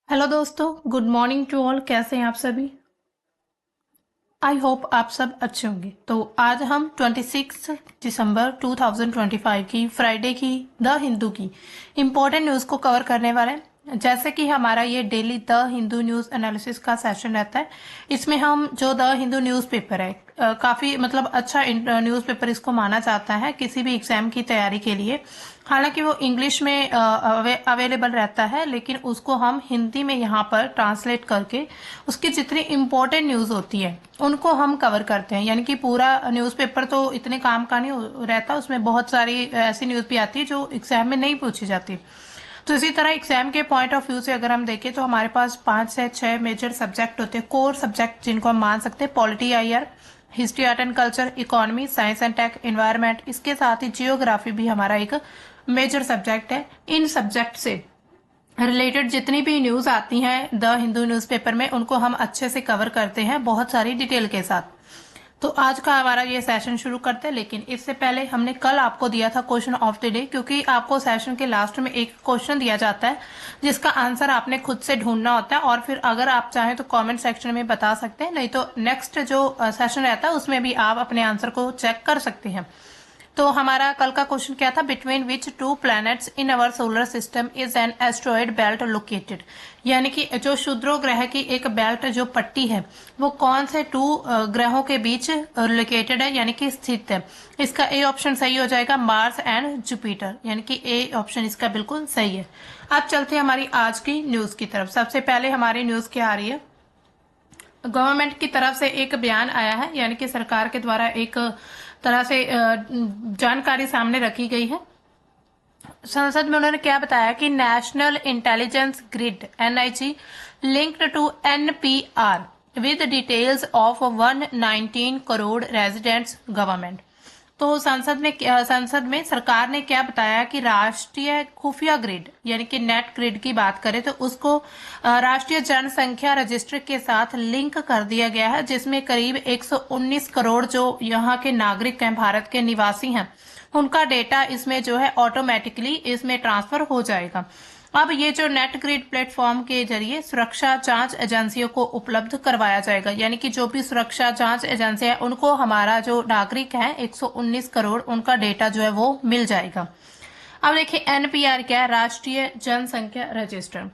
Hello दोस्तों, good morning to all. कैसे हैं आप सभी? आई होप आप सब अच्छे होंगे। तो आज हम 26 दिसंबर 2025 की फ्राइडे की द हिंदू की इम्पोर्टेंट न्यूज़ को कवर करने वाले हैं। जैसे कि हमारा ये daily the Hindu news analysis का सेशन रहता है, इसमें हम जो द हिंदू न्यूज़पेपर है काफ़ी मतलब अच्छा न्यूज़पेपर इसको माना जाता है किसी भी एग्जाम की तैयारी के लिए। हालांकि वो इंग्लिश में अवेलेबल रहता है, लेकिन उसको हम हिंदी में यहाँ पर ट्रांसलेट करके उसकी जितनी इम्पोर्टेंट न्यूज़ होती है उनको हम कवर करते हैं। यानी कि पूरा न्यूज़पेपर तो इतने काम का नहीं रहता, उसमें बहुत सारी ऐसी न्यूज़ भी आती है जो एग्जाम में नहीं पूछी जाती। तो इसी तरह एग्जाम के पॉइंट ऑफ व्यू से अगर हम देखें तो हमारे पास 5 से 6 मेजर सब्जेक्ट होते हैं, कोर सब्जेक्ट जिनको हम मान सकते हैं। Polity IR, history art and culture, economy, science and tech, environment, इसके साथ ही जियोग्राफी भी हमारा एक मेजर सब्जेक्ट है। इन सब्जेक्ट से रिलेटेड जितनी भी न्यूज आती हैं द हिंदू न्यूज़पेपर में उनको हम अच्छे से कवर करते हैं बहुत सारी डिटेल के साथ। तो आज का हमारा ये सेशन शुरू करते हैं, लेकिन इससे पहले हमने कल आपको दिया था क्वेश्चन ऑफ द डे, क्योंकि आपको सेशन के लास्ट में एक क्वेश्चन दिया जाता है जिसका आंसर आपने खुद से ढूंढना होता है, और फिर अगर आप चाहें तो कमेंट सेक्शन में बता सकते हैं, नहीं तो नेक्स्ट जो सेशन रहता है उसमें भी आप अपने आंसर को चेक कर सकते हैं। तो हमारा कल का क्वेश्चन क्या था? Between which to planets in our solar system is an asteroid belt located. यानी कि जो क्षुद्रो ग्रह की एक बेल्ट जो पट्टी है वो कौन से टू ग्रहों के बीच लोकेटेड है, यानी कि स्थित है। इसका ए ऑप्शन सही हो जाएगा, मार्स एंड जुपिटर, यानी कि ए ऑप्शन इसका बिल्कुल सही है। अब चलते हैं हमारी आज की न्यूज की तरफ। सबसे पहले हमारी न्यूज क्या आ रही है? गवर्नमेंट की तरफ से एक बयान आया है, यानी कि सरकार के द्वारा एक तरह से जानकारी सामने रखी गई है। संसद में उन्होंने क्या बताया कि national intelligence grid NIG linked to NPR with details of 119 crore residents government. तो संसद में सरकार ने क्या बताया कि राष्ट्रीय खुफिया ग्रिड यानी कि नेट ग्रिड की बात करें तो उसको राष्ट्रीय जनसंख्या रजिस्टर के साथ लिंक कर दिया गया है, जिसमें करीब 119 करोड़ जो यहाँ के नागरिक हैं, भारत के निवासी हैं, उनका डेटा इसमें जो है ऑटोमेटिकली इसमें ट्रांसफर हो जाएगा। अब ये जो नेट ग्रिड प्लेटफॉर्म के जरिए सुरक्षा जांच एजेंसियों को उपलब्ध करवाया जाएगा, यानी कि जो भी सुरक्षा जांच एजेंसी है उनको हमारा जो नागरिक है 119 करोड़ उनका डेटा जो है वो मिल जाएगा। अब देखिए एनपीआर क्या है? राष्ट्रीय जनसंख्या रजिस्टर।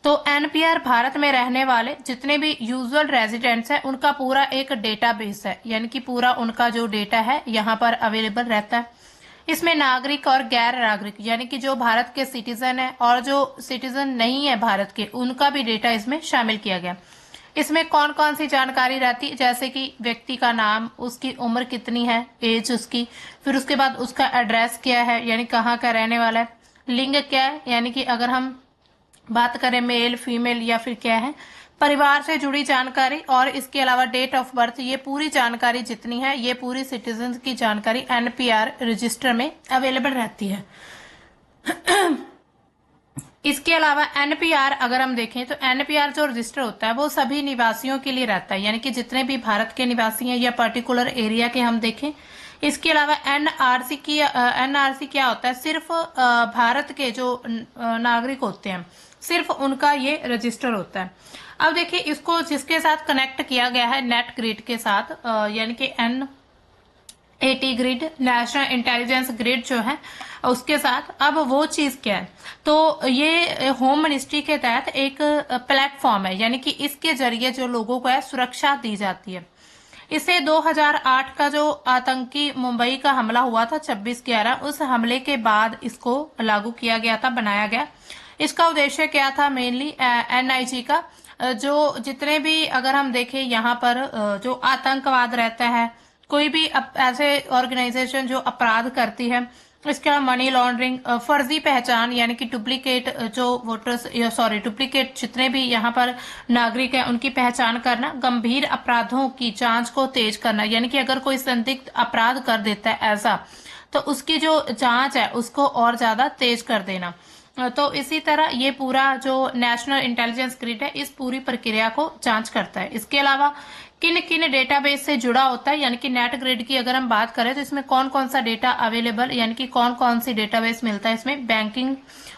तो एनपीआर भारत में रहने वाले जितने भी यूजुअल रेजिडेंट्स हैं उनका पूरा एक डेटाबेस है, यानी कि पूरा उनका जो डेटा है यहाँ पर अवेलेबल रहता है। इसमें नागरिक और गैर नागरिक यानी कि जो भारत के सिटीजन है और जो सिटीजन नहीं है भारत के, उनका भी डेटा इसमें शामिल किया गया। इसमें कौन कौन सी जानकारी रहती है? जैसे कि व्यक्ति का नाम, उसकी उम्र कितनी है, एज उसकी, फिर उसके बाद उसका एड्रेस क्या है यानी कहाँ का रहने वाला है, लिंग क्या है यानी कि अगर हम बात करें मेल फीमेल या फिर क्या है, परिवार से जुड़ी जानकारी, और इसके अलावा डेट ऑफ बर्थ। ये पूरी जानकारी जितनी है ये पूरी सिटीजन की जानकारी एनपीआर रजिस्टर में अवेलेबल रहती है। इसके अलावा एनपीआर अगर हम देखें तो एनपीआर जो रजिस्टर होता है वो सभी निवासियों के लिए रहता है, यानी कि जितने भी भारत के निवासी हैं या पर्टिकुलर एरिया के हम देखें। इसके अलावा एनआरसी क्या होता है? सिर्फ भारत के जो नागरिक होते हैं सिर्फ उनका ये रजिस्टर होता है। अब देखिए इसको जिसके साथ कनेक्ट किया गया है नेट ग्रिड के साथ, यानी कि eighty grid, national intelligence grid जो है उसके साथ। अब वो चीज क्या है? तो ये होम मिनिस्ट्री के तहत एक प्लेटफॉर्म है, यानी कि इसके जरिए जो लोगों को है सुरक्षा दी जाती है। इसे 2008 का जो आतंकी मुंबई का हमला हुआ था 26/11, उस हमले के बाद इसको लागू किया गया था, बनाया गया। इसका उद्देश्य क्या था? मेनली एनआईजी का जो जितने भी अगर हम देखें यहाँ पर जो आतंकवाद रहता है, कोई भी ऐसे ऑर्गेनाइजेशन जो अपराध करती है, इसके अलावा मनी लॉन्ड्रिंग, फर्जी पहचान यानी कि डुप्लीकेट जो वोटर्स डुप्लीकेट जितने भी यहाँ पर नागरिक हैं उनकी पहचान करना, गंभीर अपराधों की जांच को तेज करना, यानी कि अगर कोई संदिग्ध अपराध कर देता है ऐसा, तो उसकी जो जांच है उसको और ज्यादा तेज कर देना। तो इसी तरह ये पूरा जो नेशनल इंटेलिजेंस ग्रिड है इस पूरी प्रक्रिया को जांच करता है। इसके अलावा किन किन डेटाबेस से जुड़ा होता है, यानी कि नेट ग्रिड की अगर हम बात करें तो इसमें कौन कौन सा डेटा अवेलेबल, यानी कि कौन कौन सी डेटाबेस मिलता है इसमें। बैंकिंग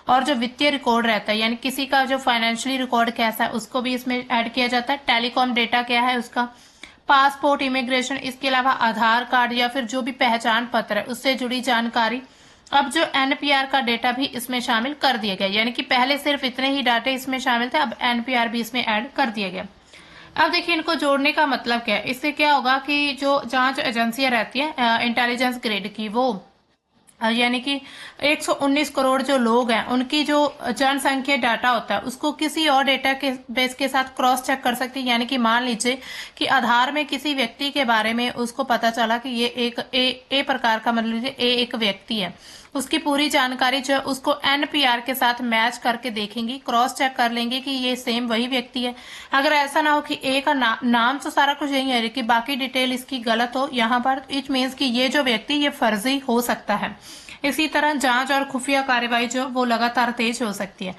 और जो वित्तीय रिकॉर्ड रहता है, यानी किसी का जो फाइनेंशियली रिकॉर्ड कैसा है उसको भी इसमें ऐड किया जाता है। टेलीकॉम डेटा क्या है उसका, पासपोर्ट, इमिग्रेशन, इसके अलावा आधार कार्ड या फिर जो भी पहचान पत्र है उससे जुड़ी जानकारी। अब जो एनपीआर का डेटा भी इसमें शामिल कर दिया गया, यानी कि पहले सिर्फ इतने ही डाटा इसमें शामिल थे, अब एनपीआर भी इसमें ऐड कर दिया गया। अब देखिए इनको जोड़ने का मतलब क्या है, इससे क्या होगा कि जो जांच एजेंसियां रहती है इंटेलिजेंस ग्रेड की, वो यानी कि 119 करोड़ जो लोग हैं उनकी जो जनसंख्या डाटा होता है उसको किसी और डेटा के बेस के साथ क्रॉस चेक कर सकती है। यानी कि मान लीजिए कि आधार में किसी व्यक्ति के बारे में उसको पता चला कि ये एक ए प्रकार का, मतलब लीजिए ए एक व्यक्ति है, उसकी पूरी जानकारी जो है उसको एनपीआर के साथ मैच करके देखेंगी, क्रॉस चेक कर लेंगे कि ये सेम वही व्यक्ति है। अगर ऐसा ना हो कि ए का नाम तो सारा कुछ यही है लेकिन बाकी डिटेल इसकी गलत हो यहाँ पर, इट मीन्स कि ये जो व्यक्ति ये फर्जी हो सकता है। इसी तरह जांच और खुफिया कार्रवाई जो वो लगातार तेज हो सकती है।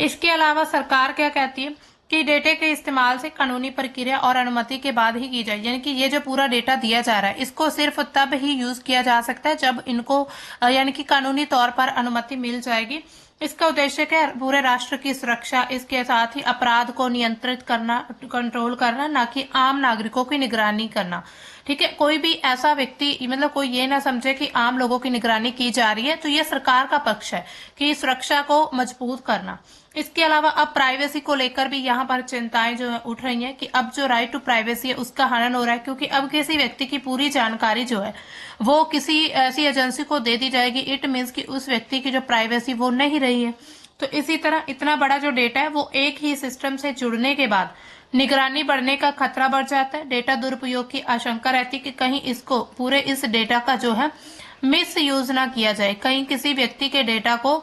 इसके अलावा सरकार क्या कहती है कि डेटा के इस्तेमाल से कानूनी प्रक्रिया और अनुमति के बाद ही की जाए, यानी कि ये जो पूरा डेटा दिया जा रहा है इसको सिर्फ तब ही यूज किया जा सकता है जब इनको यानी कि कानूनी तौर पर अनुमति मिल जाएगी। इसका उद्देश्य क्या है, पूरे राष्ट्र की सुरक्षा, इसके साथ ही अपराध को नियंत्रित करना, कंट्रोल करना, ना कि आम नागरिकों की निगरानी करना। ठीक है, कोई भी ऐसा व्यक्ति, मतलब कोई ये ना समझे कि आम लोगों की निगरानी की जा रही है, तो ये सरकार का पक्ष है कि सुरक्षा को मजबूत करना। इसके अलावा अब प्राइवेसी को लेकर भी यहाँ पर चिंताएं जो है उठ रही हैं कि अब जो राइट टू प्राइवेसी है उसका हनन हो रहा है, क्योंकि अब किसी व्यक्ति की पूरी जानकारी जो है वो किसी ऐसी एजेंसी को दे दी जाएगी, इट मीन्स कि उस व्यक्ति की जो प्राइवेसी वो नहीं रही है। तो इसी तरह इतना बड़ा जो डेटा है वो एक ही सिस्टम से जुड़ने के बाद निगरानी बढ़ने का खतरा बढ़ जाता है। डेटा दुरुपयोग की आशंका रहती है कि कहीं इसको, पूरे इस डेटा का जो है मिस यूज ना किया जाए, कहीं किसी व्यक्ति के डेटा को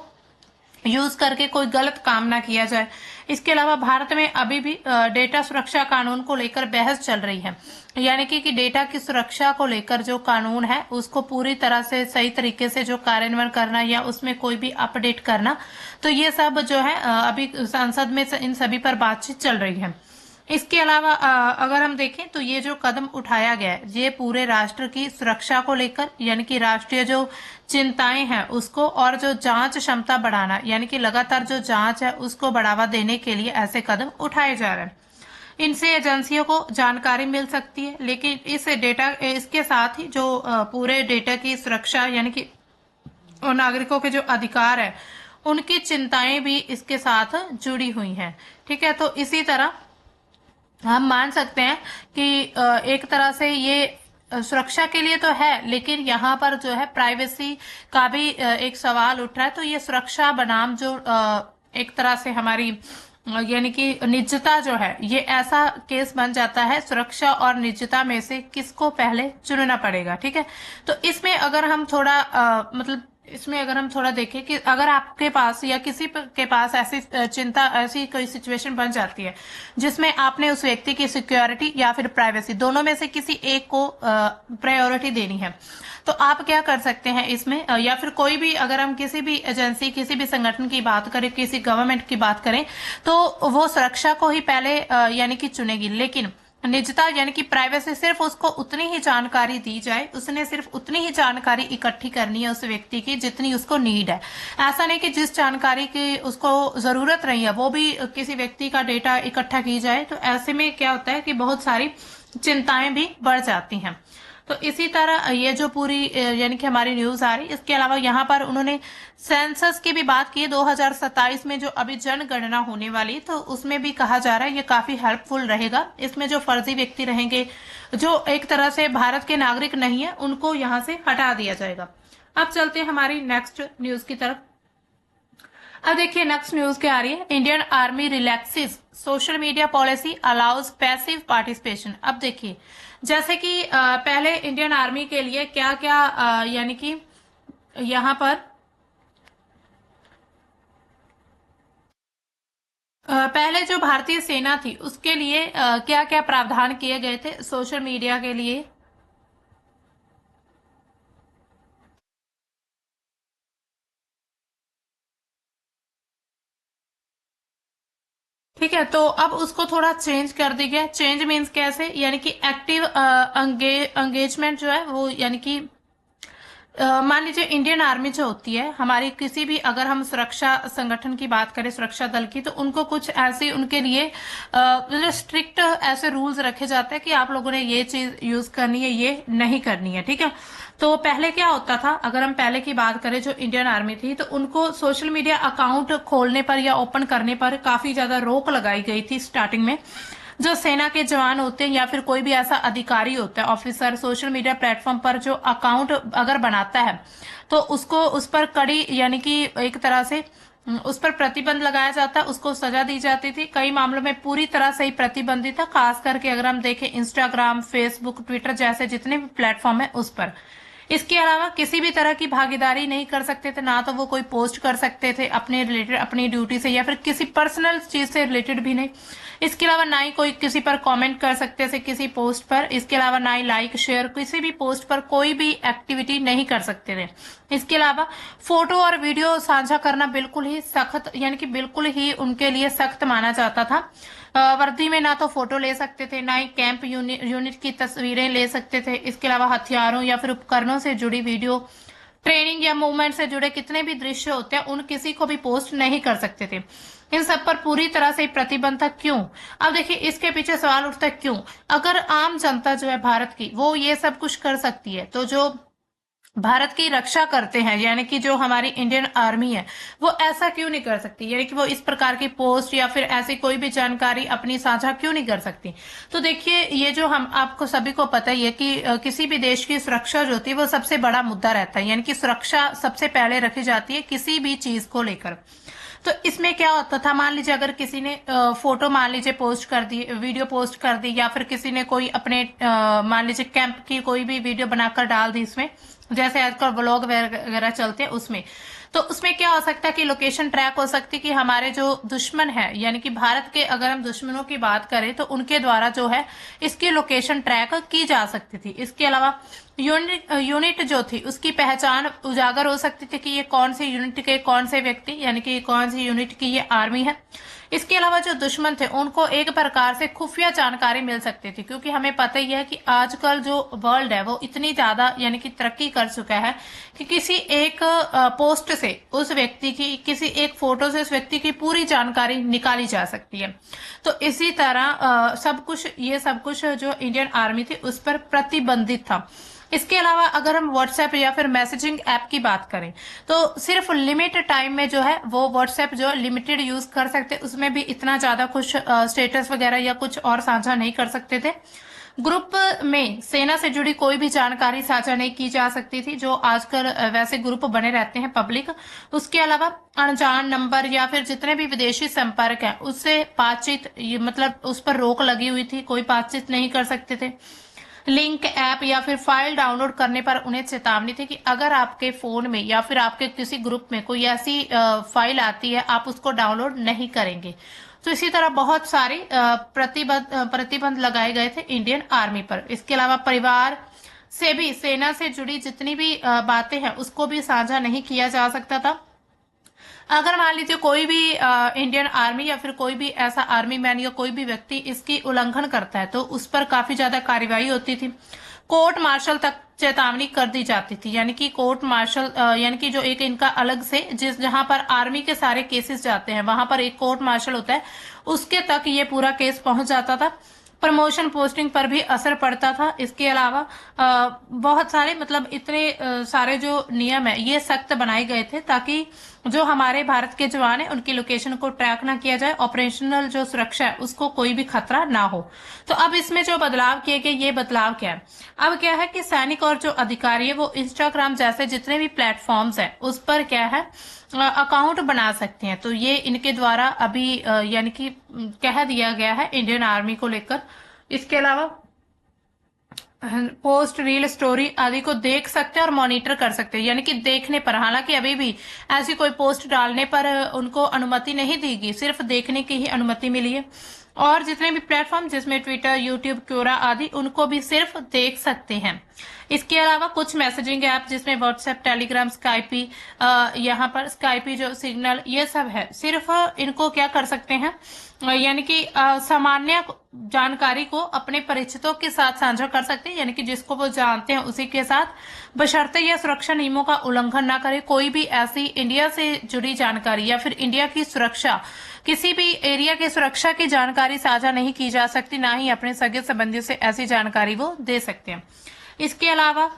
यूज करके कोई गलत काम ना किया जाए। इसके अलावा भारत में अभी भी डेटा सुरक्षा कानून को लेकर बहस चल रही है, यानी कि डेटा की सुरक्षा को लेकर जो कानून है उसको पूरी तरह से सही तरीके से जो कार्यान्वयन करना या उसमें कोई भी अपडेट करना, तो ये सब जो है अभी संसद में इन सभी पर बातचीत चल रही है। इसके अलावा अगर हम देखें तो ये जो कदम उठाया गया है ये पूरे राष्ट्र की सुरक्षा को लेकर, यानी कि राष्ट्रीय जो चिंताएं हैं उसको, और जो जांच क्षमता बढ़ाना, यानी कि लगातार जो जांच है उसको बढ़ावा देने के लिए ऐसे कदम उठाए जा रहे हैं। इनसे एजेंसियों को जानकारी मिल सकती है, लेकिन इस डेटा, इसके साथ ही जो पूरे डेटा की सुरक्षा, यानी कि और नागरिकों के जो अधिकार है उनकी चिंताएं भी इसके साथ जुड़ी हुई हैं। ठीक है, तो इसी तरह हम मान सकते हैं कि एक तरह से ये सुरक्षा के लिए तो है, लेकिन यहाँ पर जो है प्राइवेसी का भी एक सवाल उठ रहा है। तो ये सुरक्षा बनाम जो एक तरह से हमारी यानी कि निजता जो है, ये ऐसा केस बन जाता है, सुरक्षा और निजता में से किसको पहले चुनना पड़ेगा। ठीक है, तो इसमें अगर हम थोड़ा मतलब इसमें अगर हम थोड़ा देखें कि अगर आपके पास या किसी के पास ऐसी चिंता, ऐसी कोई सिचुएशन बन जाती है जिसमें आपने उस व्यक्ति की सिक्योरिटी या फिर प्राइवेसी दोनों में से किसी एक को प्रायोरिटी देनी है, तो आप क्या कर सकते हैं इसमें, या फिर कोई भी, अगर हम किसी भी एजेंसी, किसी भी संगठन की बात करें, किसी गवर्नमेंट की बात करें, तो वो सुरक्षा को ही पहले यानी कि चुनेगी, लेकिन निजता यानी कि प्राइवेसी सिर्फ उसको उतनी ही जानकारी दी जाए, उसने सिर्फ उतनी ही जानकारी इकट्ठी करनी है उस व्यक्ति की जितनी उसको नीड है। ऐसा नहीं कि जिस जानकारी की उसको जरूरत नहीं है वो भी किसी व्यक्ति का डेटा इकट्ठा की जाए, तो ऐसे में क्या होता है कि बहुत सारी चिंताएं भी बढ़ जाती हैं। तो इसी तरह ये जो पूरी यानी कि हमारी न्यूज आ रही, इसके अलावा यहाँ पर उन्होंने सेंसस की भी बात की है 2027 में जो अभी जनगणना होने वाली, तो उसमें भी कहा जा रहा है ये काफी हेल्पफुल रहेगा। इसमें जो फर्जी व्यक्ति रहेंगे, जो एक तरह से भारत के नागरिक नहीं है, उनको यहाँ से हटा दिया जाएगा। अब चलते हैं हमारी नेक्स्ट न्यूज की तरफ। अब देखिए नेक्स्ट न्यूज क्या आ रही है, Indian army relaxes social media policy allows passive participation. अब देखिए जैसे कि पहले इंडियन आर्मी के लिए क्या क्या यानी कि यहाँ पर पहले जो भारतीय सेना थी उसके लिए क्या क्या प्रावधान किए गए थे सोशल मीडिया के लिए। ठीक है, तो अब उसको थोड़ा चेंज कर दिया गया। चेंज मीन्स कैसे, यानी कि एक्टिव एंगेजमेंट जो है वो, यानी कि मान लीजिए इंडियन आर्मी जो होती है हमारी, किसी भी अगर हम सुरक्षा संगठन की बात करें, सुरक्षा दल की, तो उनको कुछ ऐसे उनके लिए मतलब स्ट्रिक्ट ऐसे रूल्स रखे जाते हैं कि आप लोगों ने ये चीज यूज करनी है, ये नहीं करनी है। ठीक है, तो पहले क्या होता था, अगर हम पहले की बात करें जो इंडियन आर्मी थी, तो उनको सोशल मीडिया अकाउंट खोलने पर या ओपन करने पर काफी ज्यादा रोक लगाई गई थी स्टार्टिंग में। जो सेना के जवान होते हैं या फिर कोई भी ऐसा अधिकारी होता है, ऑफिसर, सोशल मीडिया प्लेटफॉर्म पर जो अकाउंट अगर बनाता है तो उसको उस पर कड़ी, यानी कि एक तरह से उस पर प्रतिबंध लगाया जाता है, उसको सजा दी जाती थी। कई मामलों में पूरी तरह से ही प्रतिबंधित था, खास करके अगर हम देखें इंस्टाग्राम, फेसबुक, ट्विटर जैसे जितने भी प्लेटफॉर्म है उस पर। इसके अलावा किसी भी तरह की भागीदारी नहीं कर सकते थे, ना तो वो कोई पोस्ट कर सकते थे अपने रिलेटेड, अपनी ड्यूटी से या फिर किसी पर्सनल चीज से रिलेटेड भी नहीं। इसके अलावा ना ही कोई किसी पर कमेंट कर सकते थे किसी पोस्ट पर। इसके अलावा ना ही लाइक शेयर, किसी भी पोस्ट पर कोई भी एक्टिविटी नहीं कर सकते थे। इसके अलावा फोटो और वीडियो साझा करना बिल्कुल ही सख्त, यानी कि बिल्कुल ही उनके लिए सख्त माना जाता था। वर्दी में ना तो फोटो ले सकते थे, ना ही कैंप यूनिट की तस्वीरें ले सकते थे। इसके अलावा हथियारों या फिर उपकरणों से जुड़ी वीडियो, ट्रेनिंग या मूवमेंट से जुड़े कितने भी दृश्य होते हैं उन किसी को भी पोस्ट नहीं कर सकते थे। इन सब पर पूरी तरह से प्रतिबंध था। क्यों? अब देखिए, इसके पीछे सवाल उठता है क्यों। अगर आम जनता जो है भारत की, वो ये सब कुछ कर सकती है, तो जो भारत की रक्षा करते हैं, यानी कि जो हमारी इंडियन आर्मी है, वो ऐसा क्यों नहीं कर सकती, यानी कि वो इस प्रकार की पोस्ट या फिर ऐसी कोई भी जानकारी अपनी साझा क्यों नहीं कर सकती। तो देखिए, ये जो हम आपको सभी को पता ही है कि किसी भी देश की सुरक्षा जो होती है वो सबसे बड़ा मुद्दा रहता है, यानी कि सुरक्षा सबसे पहले रखी जाती है किसी भी चीज को लेकर। तो इसमें क्या होता था, मान लीजिए अगर किसी ने फोटो मान लीजिए पोस्ट कर दी, वीडियो पोस्ट कर दी, या फिर किसी ने कोई अपने मान लीजिए कैंप की कोई भी वीडियो बनाकर डाल दी इसमें, जैसे आजकल व्लॉग वगैरह चलते हैं उसमें, तो उसमें क्या हो सकता है कि लोकेशन ट्रैक हो सकती है कि हमारे जो दुश्मन है, यानी कि भारत के अगर हम दुश्मनों की बात करें तो उनके द्वारा जो है इसकी लोकेशन ट्रैक की जा सकती थी। इसके अलावा यूनिट जो थी उसकी पहचान उजागर हो सकती थी कि ये कौन सी यूनिट के कौन से व्यक्ति, यानी कि कौन सी यूनिट की ये आर्मी है। इसके अलावा जो दुश्मन थे उनको एक प्रकार से खुफिया जानकारी मिल सकती थी, क्योंकि हमें पता ही है कि आजकल जो वर्ल्ड है वो इतनी ज्यादा, यानी कि तरक्की कर चुका है कि किसी एक पोस्ट से उस व्यक्ति की, किसी एक फोटो से उस व्यक्ति की पूरी जानकारी निकाली जा सकती है। तो इसी तरह सब कुछ, ये सब कुछ जो इंडियन आर्मी थी उस पर प्रतिबंधित था। इसके अलावा अगर हम व्हाट्सएप या फिर मैसेजिंग ऐप की बात करें, तो सिर्फ लिमिट टाइम में जो है वो व्हाट्सएप जो लिमिटेड यूज कर सकते, उसमें भी इतना ज्यादा कुछ स्टेटस वगैरह या कुछ और साझा नहीं कर सकते थे। ग्रुप में सेना से जुड़ी कोई भी जानकारी साझा नहीं की जा सकती थी, जो आजकल वैसे ग्रुप बने रहते हैं पब्लिक। उसके अलावा अनजान नंबर या फिर जितने भी विदेशी संपर्क हैं उससे बातचीत, मतलब उस पर रोक लगी हुई थी, कोई बातचीत नहीं कर सकते थे। लिंक, ऐप या फिर फाइल डाउनलोड करने पर उन्हें चेतावनी थी कि अगर आपके फोन में या फिर आपके किसी ग्रुप में कोई ऐसी फाइल आती है, आप उसको डाउनलोड नहीं करेंगे। तो इसी तरह बहुत सारे प्रतिबंध लगाए गए थे इंडियन आर्मी पर। इसके अलावा परिवार से भी, सेना से जुड़ी जितनी भी बातें हैं उसको भी साझा नहीं किया जा सकता था। अगर मान लीजिए कोई भी इंडियन आर्मी या फिर कोई भी ऐसा आर्मी मैन या कोई भी व्यक्ति इसकी उल्लंघन करता है तो उस पर काफी ज्यादा कार्रवाई होती थी। कोर्ट मार्शल तक चेतावनी कर दी जाती थी, यानी कि कोर्ट मार्शल, यानी कि जो एक इनका अलग से, जिस जहां पर आर्मी के सारे केसेस जाते हैं वहां पर एक कोर्ट मार्शल होता है, उसके तक ये पूरा केस पहुंच जाता था। प्रमोशन पोस्टिंग पर भी असर पड़ता था। इसके अलावा बहुत सारे, मतलब इतने सारे जो नियम है ये सख्त बनाए गए थे ताकि जो हमारे भारत के जवान है उनकी लोकेशन को ट्रैक ना किया जाए, ऑपरेशनल जो सुरक्षा है उसको कोई भी खतरा ना हो। तो अब इसमें जो बदलाव किए गए, ये बदलाव क्या है, अब क्या है कि सैनिक और जो अधिकारी है वो इंस्टाग्राम जैसे जितने भी प्लेटफॉर्म्स है उस पर क्या है अकाउंट बना सकते हैं। तो ये इनके द्वारा अभी यानी कि कह दिया गया है इंडियन आर्मी को लेकर। इसके अलावा पोस्ट, रील, स्टोरी आदि को देख सकते हैं और मॉनिटर कर सकते हैं, यानी कि देखने पर। हालांकि अभी भी ऐसी कोई पोस्ट डालने पर उनको अनुमति नहीं दी गई, सिर्फ देखने की ही अनुमति मिली है। और जितने भी प्लेटफॉर्म जिसमें ट्विटर, यूट्यूब, क्योरा आदि, उनको भी सिर्फ देख सकते हैं। इसके अलावा कुछ मैसेजिंग ऐप जिसमें व्हाट्सएप, टेलीग्राम, स्काइपी, यहाँ पर स्काइपी जो सिग्नल, ये सब है, सिर्फ इनको क्या कर सकते हैं, यानी कि सामान्य जानकारी को अपने परिचितों के साथ साझा कर सकते हैं, यानी कि जिसको वो जानते हैं उसी के साथ, बशर्ते यह सुरक्षा नियमों का उल्लंघन ना करे। कोई भी ऐसी इंडिया से जुड़ी जानकारी या फिर इंडिया की सुरक्षा, किसी भी एरिया की सुरक्षा की जानकारी साझा नहीं की जा सकती, ना ही अपने सगे संबंधियों से ऐसी जानकारी वो दे सकते हैं। इसके अलावा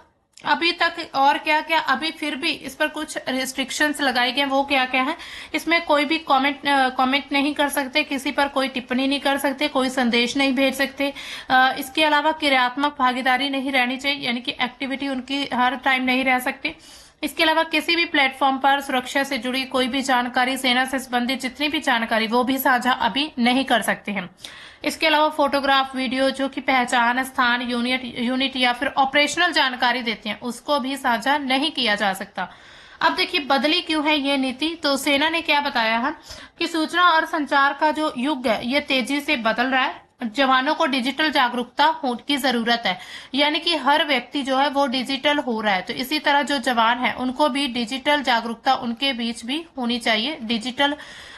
अभी तक और क्या क्या, अभी फिर भी इस पर कुछ रिस्ट्रिक्शंस लगाए गए, वो क्या क्या है, इसमें कोई भी कमेंट नहीं कर सकते, किसी पर कोई टिप्पणी नहीं कर सकते, कोई संदेश नहीं भेज सकते। इसके अलावा क्रियात्मक भागीदारी नहीं रहनी चाहिए, यानी कि एक्टिविटी उनकी हर टाइम नहीं रह सकती। इसके अलावा किसी भी प्लेटफॉर्म पर सुरक्षा से जुड़ी कोई भी जानकारी, सेना से संबंधित जितनी भी जानकारी, वो भी साझा अभी नहीं कर सकते हैं। इसके अलावा फोटोग्राफ, वीडियो जो कि पहचान, स्थान, यूनिट या फिर ऑपरेशनल जानकारी देते हैं, उसको भी साझा नहीं किया जा सकता। अब देखिए बदली क्यों है ये नीति, तो सेना ने क्या बताया है कि सूचना और संचार का जो युग है ये तेजी से बदल रहा है, जवानों को डिजिटल जागरूकता की जरूरत है, यानी कि हर व्यक्ति जो है वो डिजिटल हो रहा है, तो इसी तरह जो जवान है उनको भी डिजिटल जागरूकता उनके बीच भी होनी चाहिए, डिजिटल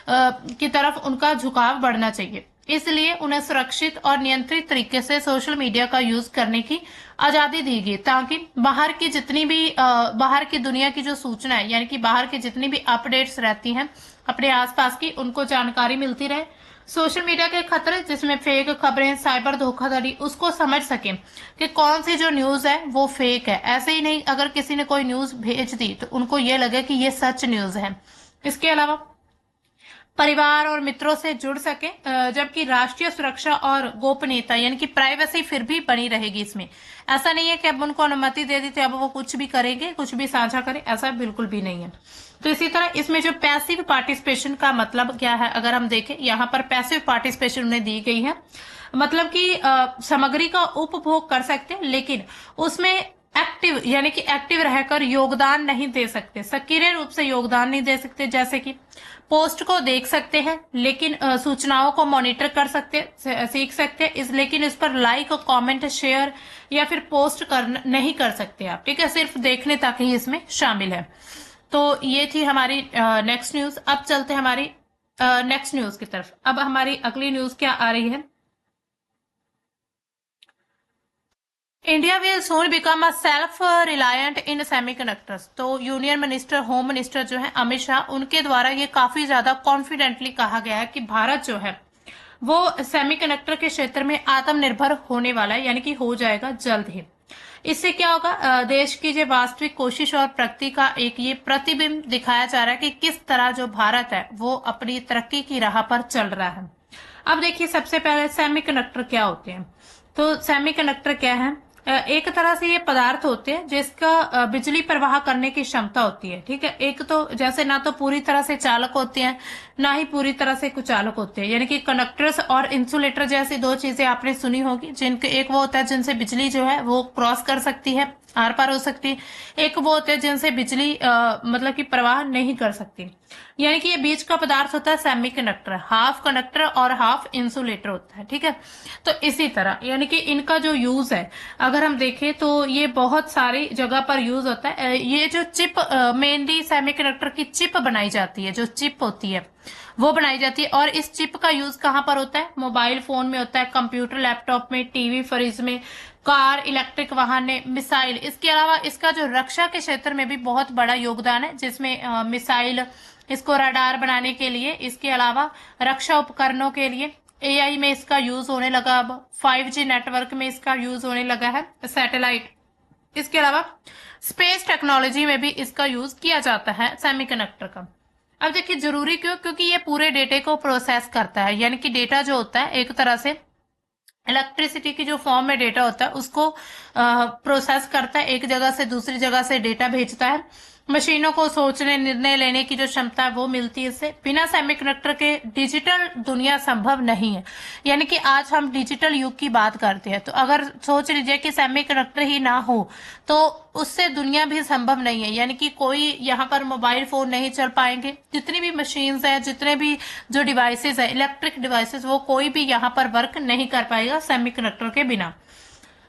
की तरफ उनका झुकाव बढ़ना चाहिए। इसलिए उन्हें सुरक्षित और नियंत्रित तरीके से सोशल मीडिया का यूज करने की आजादी दी गई, ताकि बाहर की जितनी भी बाहर की दुनिया की जो सूचना है, यानी कि बाहर की जितनी भी अपडेट्स रहती हैं अपने आसपास की, उनको जानकारी मिलती रहे। सोशल मीडिया के खतरे जिसमें फेक खबरें, साइबर धोखाधड़ी, उसको समझ सके कि कौन सी जो न्यूज है वो फेक है। ऐसे ही नहीं, अगर किसी ने कोई न्यूज भेज दी तो उनको ये लगे कि ये सच न्यूज है। इसके अलावा परिवार और मित्रों से जुड़ सके, जबकि राष्ट्रीय सुरक्षा और गोपनीयता यानी कि प्राइवेसी फिर भी बनी रहेगी इसमें। ऐसा नहीं है कि अब उनको अनुमति दे दी तो अब वो कुछ भी करेंगे, कुछ भी साझा करें, ऐसा बिल्कुल भी नहीं है। तो इसी तरह इसमें जो पैसिव पार्टिसिपेशन का मतलब क्या है, अगर हम देखें यहाँ पर पैसिव पार्टिसिपेशन उन्हें दी गई है, मतलब कि सामग्री का उपभोग कर सकते हैं, लेकिन उसमें एक्टिव यानी कि एक्टिव रहकर योगदान नहीं दे सकते, सक्रिय रूप से योगदान नहीं दे सकते। जैसे कि पोस्ट को देख सकते हैं, लेकिन सूचनाओं को मॉनिटर कर सकते, सीख सकते हैं, लेकिन इस पर लाइक, कमेंट, शेयर या फिर पोस्ट नहीं कर सकते आप, ठीक है, सिर्फ देखने तक ही इसमें शामिल है। तो ये थी हमारी नेक्स्ट न्यूज। अब चलते हैं हमारी नेक्स्ट न्यूज की तरफ। अब हमारी अगली न्यूज क्या आ रही है, India will soon become a self reliant in semiconductors. तो यूनियन मिनिस्टर, होम मिनिस्टर जो है अमित शाह, उनके द्वारा ये काफी ज्यादा कॉन्फिडेंटली कहा गया है कि भारत जो है वो सेमीकंडक्टर के क्षेत्र में आत्मनिर्भर होने वाला है, यानी कि हो जाएगा जल्द ही। इससे क्या होगा, देश की जो वास्तविक कोशिश और प्रगति का एक ये प्रतिबिंब दिखाया जा रहा है कि किस तरह जो भारत है वो अपनी तरक्की की राह पर चल रहा है। अब देखिए सबसे पहले सेमीकंडक्टर क्या होते हैं। तो सेमीकंडक्टर क्या है, एक तरह से ये पदार्थ होते हैं जिसका बिजली प्रवाह करने की क्षमता होती है, ठीक है। एक तो जैसे ना तो पूरी तरह से चालक होते हैं, ना ही पूरी तरह से कुचालक होते हैं, यानी कि कंडक्टर्स और इंसुलेटर जैसी दो चीजें आपने सुनी होगी, जिनके एक वो होता है जिनसे बिजली जो है वो क्रॉस कर सकती है, आर पार हो सकती है, एक वो होते हैं जिनसे बिजली मतलब कि प्रवाह नहीं कर सकती, यानी कि ये बीच का पदार्थ होता है सेमीकंडक्टर, हाफ कंडक्टर और हाफ इंसुलेटर होता है, ठीक है। तो इसी तरह यानी कि इनका जो यूज है अगर हम देखें तो ये बहुत सारी जगह पर यूज होता है। ये जो चिप, मेनली सेमीकंडक्टर की चिप बनाई जाती है, जो चिप होती है वो बनाई जाती है, और इस चिप का यूज कहाँ पर होता है, मोबाइल फोन में होता है, कंप्यूटर, लैपटॉप में, टीवी, फ्रिज में, कार, इलेक्ट्रिक वाहन, मिसाइल। इसके अलावा इसका जो रक्षा के क्षेत्र में भी बहुत बड़ा योगदान है, जिसमें मिसाइल, इसको रडार बनाने के लिए, इसके अलावा रक्षा उपकरणों के लिए, एआई में इसका यूज होने लगा, अब 5G नेटवर्क में इसका यूज होने लगा है, सैटेलाइट। इसके अलावा स्पेस टेक्नोलॉजी में भी इसका यूज किया जाता है सेमीकंडक्टर का। अब देखिए जरूरी क्यों, क्योंकि ये पूरे डेटे को प्रोसेस करता है, यानी कि डेटा जो होता है एक तरह से इलेक्ट्रिसिटी की जो फॉर्म में डेटा होता है उसको प्रोसेस करता है, एक जगह से दूसरी जगह से डेटा भेजता है, मशीनों को सोचने निर्णय लेने की जो क्षमता है वो मिलती है इससे। बिना सेमीकंडक्टर के डिजिटल दुनिया संभव नहीं है। यानी कि आज हम डिजिटल युग की बात करते हैं, तो अगर सोच लीजिए कि सेमीकंडक्टर ही ना हो तो उससे दुनिया भी संभव नहीं है। यानी कि कोई यहाँ पर मोबाइल फोन नहीं चल पाएंगे, जितनी भी मशीन्स है, जितने भी जो डिवाइसेस है, इलेक्ट्रिक डिवाइसेस, वो कोई भी यहाँ पर वर्क नहीं कर पाएगा सेमीकंडक्टर के बिना।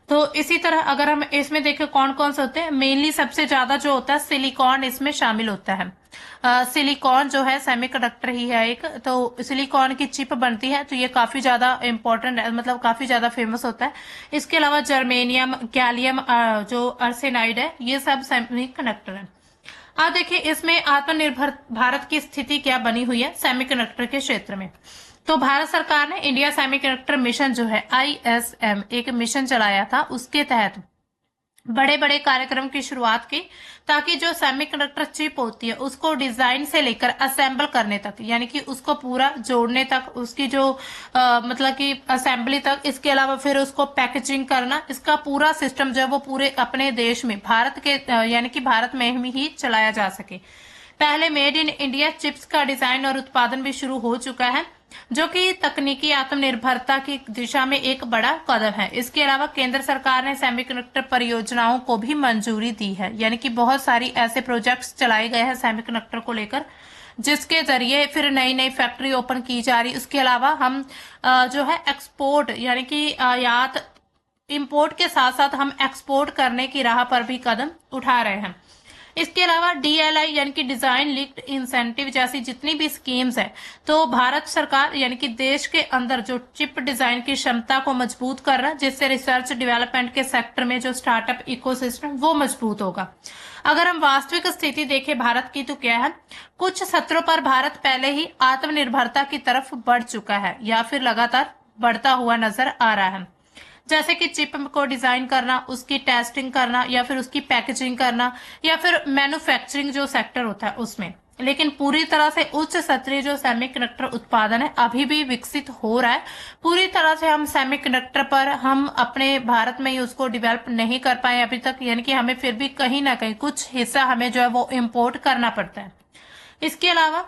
तो इसी तरह अगर हम इसमें देखें कौन कौन से होते हैं, मेनली सबसे ज्यादा जो होता है सिलिकॉन इसमें शामिल होता है। सिलिकॉन जो है सेमीकंडक्टर ही है एक, तो सिलिकॉन की चिप बनती है, तो ये काफी ज्यादा इंपॉर्टेंट है, मतलब काफी ज्यादा फेमस होता है। इसके अलावा जर्मेनियम, गैलियम, जो आर्सेनाइड है, ये सब सेमीकंडक्टर है। अब देखिए इसमें आत्मनिर्भर भारत की स्थिति क्या बनी हुई है सेमीकंडक्टर के क्षेत्र में। तो भारत सरकार ने इंडिया सेमीकंडक्टर मिशन जो है ISM एक मिशन चलाया था, उसके तहत बड़े बड़े कार्यक्रम की शुरुआत की, ताकि जो सेमीकंडक्टर चिप होती है उसको डिजाइन से लेकर असेंबल करने तक, यानी कि उसको पूरा जोड़ने तक, उसकी जो मतलब कि असेंबली तक, इसके अलावा फिर उसको पैकेजिंग करना, इसका पूरा सिस्टम जो है वो पूरे अपने देश में भारत के यानी कि भारत में ही चलाया जा सके। पहले मेड इन इंडिया चिप्स का डिजाइन और उत्पादन भी शुरू हो चुका है, जो कि तकनीकी आत्मनिर्भरता की दिशा में एक बड़ा कदम है। इसके अलावा केंद्र सरकार ने सेमीकंडक्टर परियोजनाओं को भी मंजूरी दी है, यानी कि बहुत सारी ऐसे प्रोजेक्ट्स चलाए गए हैं सेमीकंडक्टर को लेकर, जिसके जरिए फिर नई नई फैक्ट्री ओपन की जा रही। उसके अलावा हम जो है एक्सपोर्ट यानी कि आयात इंपोर्ट के साथ साथ हम एक्सपोर्ट करने की राह पर भी कदम उठा रहे हैं। इसके अलावा DLI यानी कि डिजाइन लिंक्ड इंसेंटिव जैसी जितनी भी स्कीम्स है, तो भारत सरकार यानी कि देश के अंदर जो चिप डिजाइन की क्षमता को मजबूत कर रहा है, जिससे रिसर्च डेवलपमेंट के सेक्टर में जो स्टार्टअप इकोसिस्टम वो मजबूत होगा। अगर हम वास्तविक स्थिति देखें भारत की, तो क्या है, कुछ सत्रों पर भारत पहले ही आत्मनिर्भरता की तरफ बढ़ चुका है या फिर लगातार बढ़ता हुआ नजर आ रहा है। जैसे कि चिप को डिजाइन करना, उसकी टेस्टिंग करना, या फिर उसकी पैकेजिंग करना, या फिर मैन्युफैक्चरिंग जो सेक्टर होता है उसमें। लेकिन पूरी तरह से उच्च स्तरीय जो सेमीकंडक्टर उत्पादन है अभी भी विकसित हो रहा है। पूरी तरह से हम सेमीकंडक्टर पर हम अपने भारत में ही उसको डेवलप नहीं कर पाए अभी तक, यानी कि हमें फिर भी कहीं ना कहीं कुछ हिस्सा हमें जो है वो इम्पोर्ट करना पड़ता है। इसके अलावा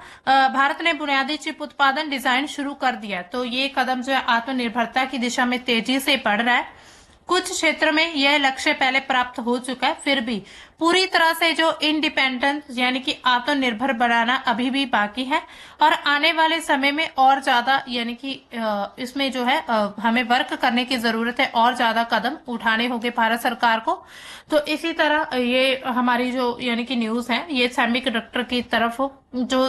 भारत ने बुनियादी चिप उत्पादन डिजाइन शुरू कर दिया, तो ये कदम जो है आत्मनिर्भरता की दिशा में तेजी से बढ़ रहा है। कुछ क्षेत्र में यह लक्ष्य पहले प्राप्त हो चुका है, फिर भी पूरी तरह से जो इंडिपेंडेंस यानी कि आत्मनिर्भर बनाना अभी भी बाकी है, और आने वाले समय में और ज्यादा यानी कि इसमें जो है हमें वर्क करने की जरूरत है, और ज्यादा कदम उठाने होंगे भारत सरकार को। तो इसी तरह ये हमारी जो यानी कि न्यूज है ये सेमीकंडक्टर की तरफ जो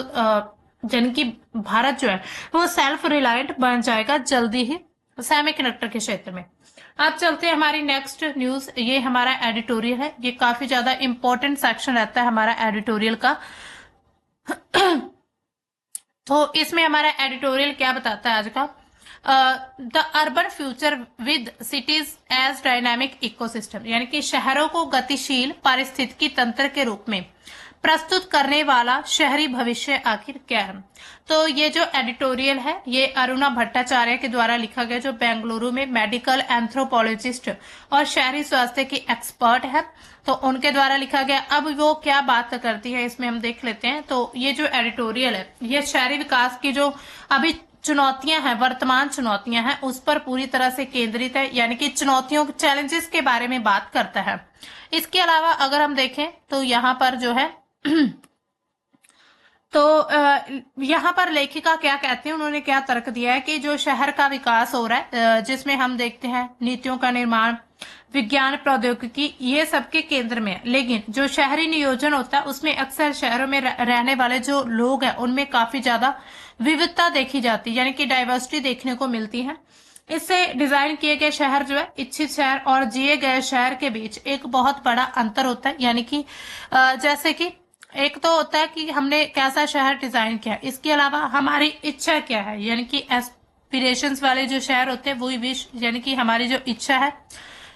यानी कि भारत जो है वो सेल्फ रिलायंट बन जाएगा जल्दी ही सेमीकंडक्टर के क्षेत्र में। अब चलते हैं हमारी नेक्स्ट न्यूज। ये हमारा एडिटोरियल है, ये काफी ज्यादा इंपॉर्टेंट सेक्शन रहता है हमारा एडिटोरियल का। तो इसमें हमारा एडिटोरियल क्या बताता है आज का, the urban future with cities as dynamic ecosystem, यानी कि शहरों को गतिशील पारिस्थितिकी तंत्र के रूप में प्रस्तुत करने वाला शहरी भविष्य आखिर क्या है। तो ये जो एडिटोरियल है ये अरुणा भट्टाचार्य के द्वारा लिखा गया, जो बेंगलुरु में मेडिकल एंथ्रोपोलॉजिस्ट और शहरी स्वास्थ्य की एक्सपर्ट है, तो उनके द्वारा लिखा गया। अब वो क्या बात करती है इसमें हम देख लेते हैं। तो ये जो एडिटोरियल है ये शहरी विकास की जो अभी चुनौतियां हैं, वर्तमान चुनौतियां हैं, उस पर पूरी तरह से केंद्रित है, यानी कि चुनौतियों चैलेंजेस के बारे में बात करता है। इसके अलावा अगर हम देखें तो यहाँ पर जो है तो यहाँ पर लेखिका क्या कहते हैं, उन्होंने क्या तर्क दिया है कि जो शहर का विकास हो रहा है, जिसमें हम देखते हैं नीतियों का निर्माण, विज्ञान, प्रौद्योगिकी, ये सबके केंद्र में है। लेकिन जो शहरी नियोजन होता है उसमें अक्सर शहरों में रहने वाले जो लोग हैं उनमें काफी ज्यादा विविधता देखी जाती है, यानी कि डाइवर्सिटी देखने को मिलती है। इससे डिजाइन किए गए शहर जो है, इच्छित शहर और जिए गए शहर के बीच एक बहुत बड़ा अंतर होता है। यानी कि जैसे कि एक तो होता है कि हमने कैसा शहर डिजाइन किया, इसके अलावा हमारी इच्छा क्या है, यानी कि एस्पिरेशंस वाले जो शहर होते हैं वही विश, यानी कि हमारी जो इच्छा है।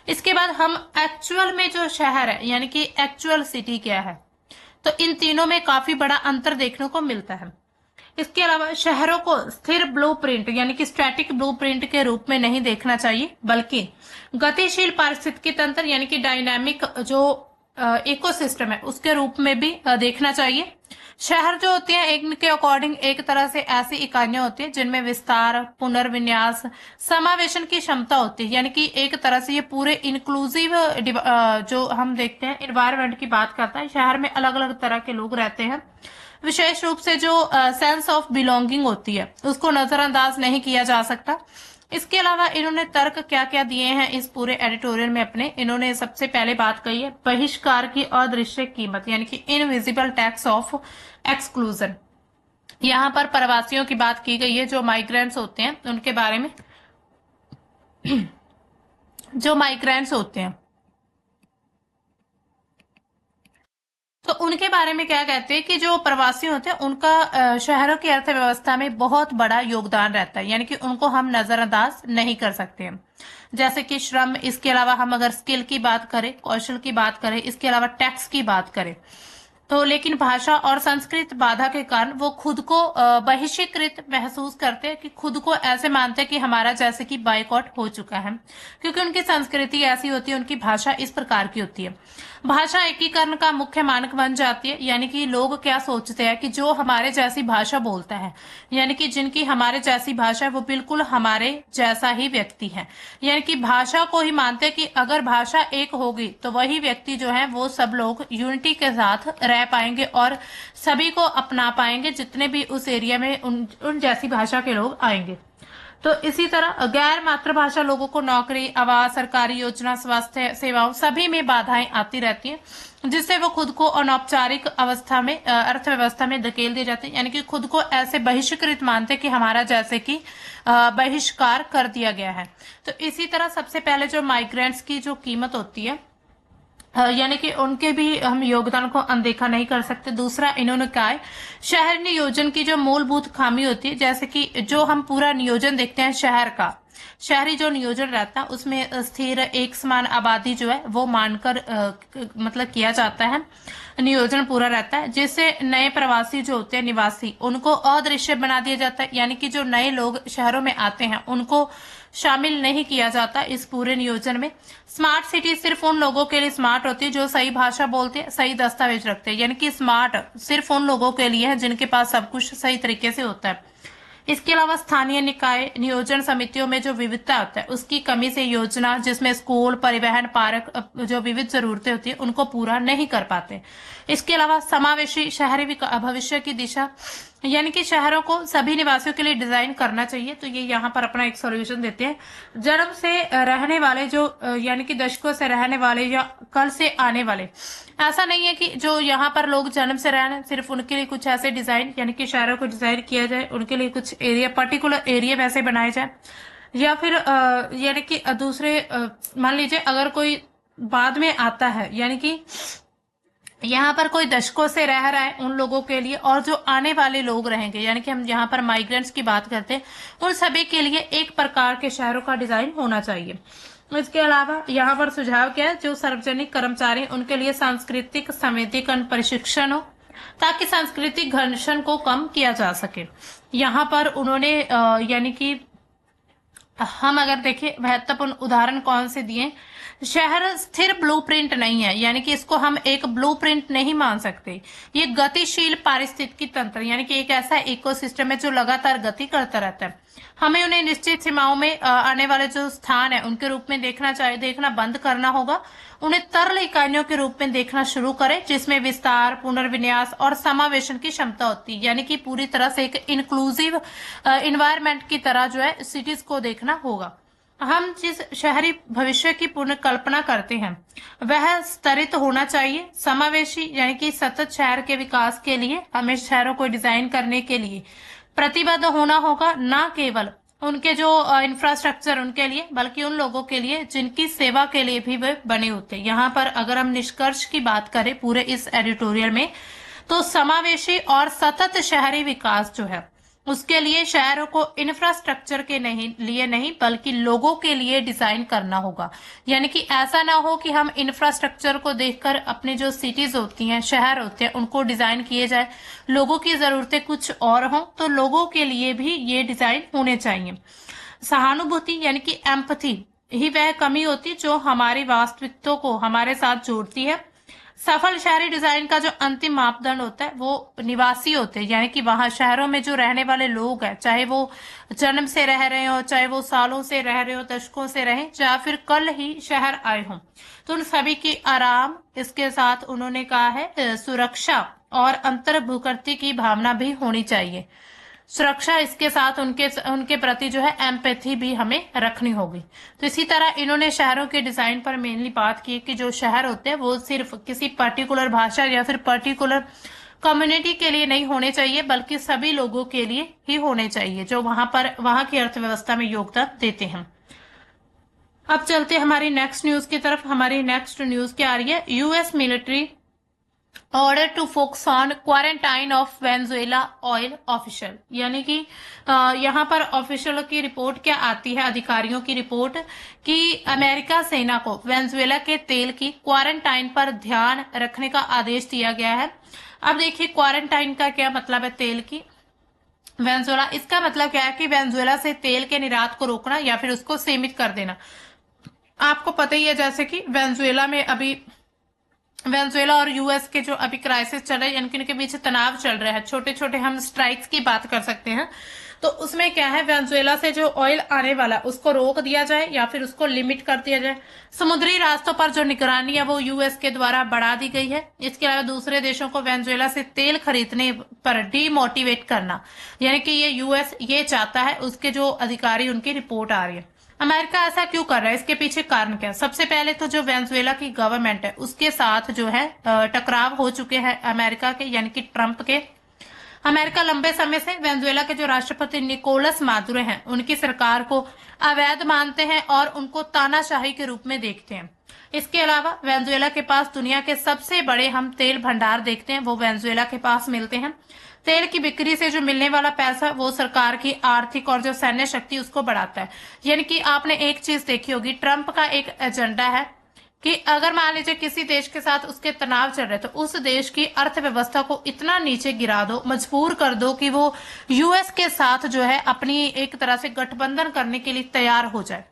इसके बाद हम एक्चुअल में जो शहर है, यानी कि एक्चुअल सिटी क्या है। तो इन तीनों में काफी बड़ा अंतर देखने को मिलता है। इसके अलावा शहरों को स्थिर ब्लूप्रिंट यानी कि स्टैटिक ब्लूप्रिंट के रूप में नहीं देखना चाहिए, बल्कि गतिशील पारिस्थितिकी तंत्र यानी कि डायनामिक जो इकोसिस्टम है उसके रूप में भी देखना चाहिए। शहर जो होते हैं इनके अकॉर्डिंग एक तरह से ऐसी इकाइयां होती है जिनमें विस्तार, पुनर्विन्यास, समावेशन की क्षमता होती है। यानी कि एक तरह से ये पूरे इंक्लूसिव जो हम देखते हैं इन्वायरमेंट की बात करता है। शहर में अलग अलग तरह के लोग रहते हैं। विशेष रूप से जो सेंस ऑफ बिलोंगिंग होती है उसको नजरअंदाज नहीं किया जा सकता। इसके अलावा इन्होंने तर्क क्या क्या दिए हैं इस पूरे एडिटोरियल में अपने, इन्होंने सबसे पहले बात कही है बहिष्कार की अदृश्य कीमत, यानी कि इनविजिबल टैक्स ऑफ एक्सक्लूजन। यहाँ पर प्रवासियों की बात की गई है, जो माइग्रेंट्स होते हैं उनके बारे में। जो माइग्रेंट्स होते हैं तो उनके बारे में क्या कहते हैं कि जो प्रवासी होते हैं उनका शहरों की अर्थव्यवस्था में बहुत बड़ा योगदान रहता है। यानी कि उनको हम नजरअंदाज नहीं कर सकते हैं। जैसे कि श्रम, इसके अलावा हम अगर स्किल की बात करें, कौशल की बात करें, इसके अलावा टैक्स की बात करें तो लेकिन भाषा और संस्कृत बाधा के कारण वो खुद को बहिष्कृत महसूस करते हैं, कि खुद को ऐसे मानते हैं कि हमारा जैसे कि बाइकआउट हो चुका है, क्योंकि उनकी संस्कृति ऐसी होती है, उनकी भाषा इस प्रकार की होती है। भाषा एकीकरण का मुख्य मानक बन जाती है। यानी कि लोग क्या सोचते हैं कि जो हमारे जैसी भाषा बोलता है, यानी कि जिनकी हमारे जैसी भाषा है, वो बिल्कुल हमारे जैसा ही व्यक्ति है। यानी कि भाषा को ही मानते हैं कि अगर भाषा एक होगी तो वही व्यक्ति जो है वो सब लोग यूनिटी के साथ रह पाएंगे और सभी को अपना पाएंगे, जितने भी उस एरिया में उन जैसी भाषा के लोग आएंगे। तो इसी तरह गैर मातृभाषा लोगों को नौकरी, आवास, सरकारी योजना, स्वास्थ्य सेवाओं सभी में बाधाएं आती रहती हैं, जिससे वो खुद को अनौपचारिक अवस्था में अर्थव्यवस्था में धकेल दिए जाते हैं। यानी कि खुद को ऐसे बहिष्कृत मानते कि हमारा जैसे कि बहिष्कार कर दिया गया है। तो इसी तरह सबसे पहले जो माइग्रेंट्स की जो कीमत होती है, यानी कि उनके भी हम योगदान को अनदेखा नहीं कर सकते। दूसरा इन्होंने कहा है शहर नियोजन की जो मूलभूत खामी होती है, जैसे कि जो हम पूरा नियोजन देखते हैं शहर का, शहरी जो नियोजन रहता है उसमें स्थिर एक समान आबादी जो है वो मानकर मतलब किया जाता है, नियोजन पूरा रहता है, जिससे नए प्रवासी जो होते हैं निवासी उनको अदृश्य बना दिया जाता है। यानी कि जो नए लोग शहरों में आते हैं उनको शामिल नहीं किया जाता इस पूरे नियोजन में। स्मार्ट सिटी सिर्फ उन लोगों के लिए स्मार्ट होती है जो सही भाषा बोलते हैं, सही दस्तावेज रखते हैं। यानी कि स्मार्ट सिर्फ उन लोगों के लिए है जिनके पास सब कुछ सही तरीके से होता है। इसके अलावा स्थानीय निकाय नियोजन समितियों में जो विविधता होता है उसकी कमी से योजना, जिसमें स्कूल, परिवहन, पार्क, जो विविध जरूरतें होती है उनको पूरा नहीं कर पाते। इसके अलावा समावेशी शहरी भविष्य की दिशा, यानी कि शहरों को सभी निवासियों के लिए डिजाइन करना चाहिए। तो ये यहाँ पर अपना एक सॉल्यूशन देते हैं। जन्म से रहने वाले जो यानी कि दशकों से रहने वाले या कल से आने वाले, ऐसा नहीं है कि जो यहाँ पर लोग जन्म से रहने सिर्फ उनके लिए कुछ ऐसे डिजाइन, यानी कि शहरों को डिजाइन किया जाए, उनके लिए कुछ एरिया, पर्टिकुलर एरिया वैसे बनाए जाए, या फिर यानी कि दूसरे मान लीजिए अगर कोई बाद में आता है, यानी कि यहाँ पर कोई दशकों से रह रहा है उन लोगों के लिए, और जो आने वाले लोग रहेंगे, यानी कि हम यहाँ पर माइग्रेंट्स की बात करते हैं, उन सभी के लिए एक प्रकार के शहरों का डिजाइन होना चाहिए। इसके अलावा यहाँ पर सुझाव क्या है, जो सार्वजनिक कर्मचारी उनके लिए सांस्कृतिक संवेदीकरण प्रशिक्षण हो, ताकि सांस्कृतिक घर्षण को कम किया जा सके। यहाँ पर उन्होंने यानी कि हम अगर देखें महत्वपूर्ण उदाहरण कौन से दिए, शहर स्थिर ब्लूप्रिंट नहीं है, यानी कि इसको हम एक ब्लूप्रिंट नहीं मान सकते। ये गतिशील पारिस्थितिकी तंत्र, यानी कि एक ऐसा इकोसिस्टम है जो लगातार गति करता रहता है। हमें उन्हें निश्चित सीमाओं में आने वाले जो स्थान है उनके रूप में देखना चाहिए, देखना बंद करना होगा। उन्हें तरल इकाइयों के रूप में देखना शुरू करें, जिसमें विस्तार, पुनर्विन्यास और समावेशन की क्षमता होती है। यानी कि पूरी तरह से एक इंक्लूसिव इन्वायरमेंट की तरह जो है सिटीज को देखना होगा। हम जिस शहरी भविष्य की पूर्ण कल्पना करते हैं वह स्तरित होना चाहिए, समावेशी, यानी कि सतत शहर के विकास के लिए हमें शहरों को डिजाइन करने के लिए प्रतिबद्ध होना होगा, न केवल उनके जो इंफ्रास्ट्रक्चर उनके लिए, बल्कि उन लोगों के लिए जिनकी सेवा के लिए भी वे बने होते हैं। यहाँ पर अगर हम निष्कर्ष की बात करें पूरे इस एडिटोरियल में, तो समावेशी और सतत शहरी विकास जो है उसके लिए शहरों को इंफ्रास्ट्रक्चर के लिए नहीं बल्कि लोगों के लिए डिजाइन करना होगा। यानी कि ऐसा ना हो कि हम इंफ्रास्ट्रक्चर को देखकर अपने जो सिटीज होती हैं, शहर होते हैं, उनको डिजाइन किए जाए, लोगों की जरूरतें कुछ और हों, तो लोगों के लिए भी ये डिजाइन होने चाहिए। सहानुभूति यानी कि एम्पैथी ही वह कमी होती जो हमारी वास्तविकता को हमारे साथ जोड़ती है। सफल शहरी डिजाइन का जो अंतिम मापदंड होता है वो निवासी होते हैं, यानी कि वहां शहरों में जो रहने वाले लोग हैं, चाहे वो जन्म से रह रहे हो, चाहे वो सालों से रह रहे हो, दशकों से रहे, या फिर कल ही शहर आए हों, तो उन सभी की आराम, इसके साथ उन्होंने कहा है सुरक्षा और अंतर भूकर्ती की भावना भी होनी चाहिए। सुरक्षा, इसके साथ उनके उनके प्रति जो है एम्पैथी भी हमें रखनी होगी। तो इसी तरह इन्होंने शहरों के डिजाइन पर मेनली बात की कि जो शहर होते हैं वो सिर्फ किसी पर्टिकुलर भाषा या फिर पर्टिकुलर कम्युनिटी के लिए नहीं होने चाहिए, बल्कि सभी लोगों के लिए ही होने चाहिए जो वहां की अर्थव्यवस्था में योगदान देते हैं। अब चलते हैं हमारी नेक्स्ट न्यूज की तरफ। हमारी नेक्स्ट न्यूज क्या आ रही है? US military order to focus on quarantine of Venezuela oil official, यानी कि यहाँ पर ऑफिशियल की रिपोर्ट क्या आती है, अधिकारियों की रिपोर्ट, कि अमेरिका सेना को वेनेजुएला के तेल की क्वारंटाइन पर ध्यान रखने का आदेश दिया गया है। अब देखिए क्वारंटाइन का क्या मतलब है तेल की वेनेजुएला, इसका मतलब क्या है कि वेनेजुएला से तेल के निर्यात को रोकना या फिर उसको सीमित कर देना। आपको पता ही है जैसे कि वेनेजुएला और यूएस के जो अभी क्राइसिस चल रहा है, यानी कि इनके बीच तनाव चल रहा है, छोटे छोटे हम स्ट्राइक्स की बात कर सकते हैं। तो उसमें क्या है, वेनेजुएला से जो ऑयल आने वाला उसको रोक दिया जाए या फिर उसको लिमिट कर दिया जाए। समुद्री रास्तों पर जो निगरानी है वो यूएस के द्वारा बढ़ा दी गई है। इसके अलावा दूसरे देशों को वेनेजुएला से तेल खरीदने पर डीमोटिवेट करना, यानी कि ये यूएस ये चाहता है, उसके जो अधिकारी उनकी रिपोर्ट आ रही है। अमेरिका ऐसा क्यों कर रहा है, इसके पीछे कारण क्या है? सबसे पहले तो जो वेनेजुएला की गवर्नमेंट है उसके साथ जो है टकराव हो चुके हैं अमेरिका के, यानी कि ट्रंप के। अमेरिका लंबे समय से वेनेजुएला के जो राष्ट्रपति निकोलस मादुरो हैं उनकी सरकार को अवैध मानते हैं और उनको तानाशाही के रूप में देखते हैं। इसके अलावा वेनेजुएला के पास दुनिया के सबसे बड़े हम तेल भंडार देखते हैं वो वेनेजुएला के पास मिलते हैं। तेल की बिक्री से जो मिलने वाला पैसा वो सरकार की आर्थिक और जो सैन्य शक्ति उसको बढ़ाता है। यानी कि आपने एक चीज देखी होगी, ट्रंप का एक एजेंडा है कि अगर मान लीजिए किसी देश के साथ उसके तनाव चल रहे तो उस देश की अर्थव्यवस्था को इतना नीचे गिरा दो, मजबूर कर दो कि वो यूएस के साथ जो है अपनी एक तरह से गठबंधन करने के लिए तैयार हो जाए।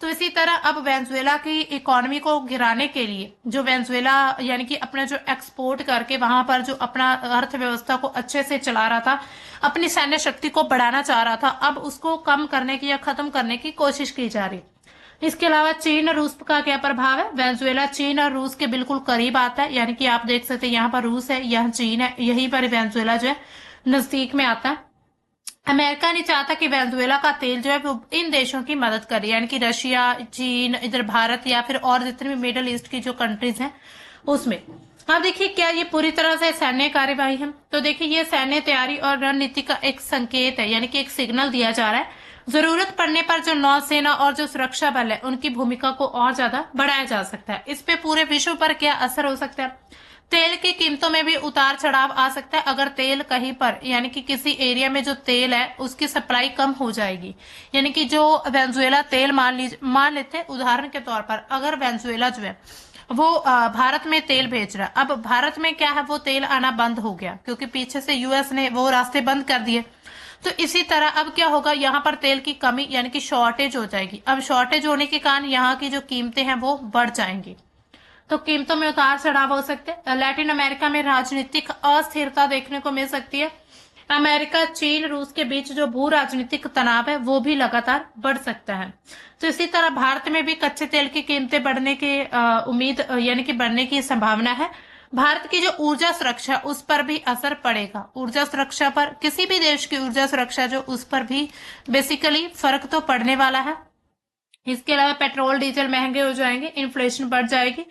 तो इसी तरह अब वेनेजुएला की इकोनॉमी को गिराने के लिए जो वेनेजुएला यानी कि अपना जो एक्सपोर्ट करके वहां पर जो अपना अर्थव्यवस्था को अच्छे से चला रहा था, अपनी सैन्य शक्ति को बढ़ाना चाह रहा था, अब उसको कम करने की या खत्म करने की कोशिश की जा रही। इसके अलावा चीन और रूस का क्या प्रभाव है? वेनेजुएला चीन और रूस के बिल्कुल करीब आता है, यानी कि आप देख सकते हैं यहाँ पर रूस है, यहाँ चीन है, यहीं पर वेनेजुएला जो है नजदीक में आता है। अमेरिका नहीं चाहता कि वेनेजुएला का तेल जो है वो इन देशों की मदद करे, यानी कि रशिया, चीन, इधर भारत या फिर और जितने भी मिडिल ईस्ट की जो कंट्रीज हैं उसमें। अब देखिए क्या ये पूरी तरह से सैन्य कार्यवाही है? तो देखिए ये सैन्य तैयारी और रणनीति का एक संकेत है, यानी कि एक सिग्नल दिया जा रहा है। जरूरत पड़ने पर जो नौसेना और जो सुरक्षा बल है उनकी भूमिका को और ज्यादा बढ़ाया जा सकता है। इस पे पूरे विश्व पर क्या असर हो सकता है? तेल की कीमतों में भी उतार चढ़ाव आ सकता है। अगर तेल कहीं पर यानी कि किसी एरिया में जो तेल है उसकी सप्लाई कम हो जाएगी, यानी कि जो वेनेजुएला तेल मान लेते हैं उदाहरण के तौर पर, अगर वेनेजुएला जो है वो भारत में तेल भेज रहा है, अब भारत में क्या है वो तेल आना बंद हो गया क्योंकि पीछे से यूएस ने वो रास्ते बंद कर दिए। तो इसी तरह अब क्या होगा, यहाँ पर तेल की कमी यानी कि शॉर्टेज हो जाएगी। अब शॉर्टेज होने के कारण यहाँ की जो कीमतें हैं वो बढ़ जाएंगी, तो कीमतों में उतार चढ़ाव हो सकते हैं। लैटिन अमेरिका में राजनीतिक अस्थिरता देखने को मिल सकती है। अमेरिका, चीन, रूस के बीच जो भू राजनीतिक तनाव है वो भी लगातार बढ़ सकता है। तो इसी तरह भारत में भी कच्चे तेल की कीमतें बढ़ने की उम्मीद यानी कि बढ़ने की संभावना है। भारत की जो ऊर्जा सुरक्षा उस पर भी असर पड़ेगा। ऊर्जा सुरक्षा पर, किसी भी देश की ऊर्जा सुरक्षा जो उस पर भी बेसिकली फर्क तो पड़ने वाला है। इसके अलावा पेट्रोल डीजल महंगे हो जाएंगे, इन्फ्लेशन बढ़ जाएगी।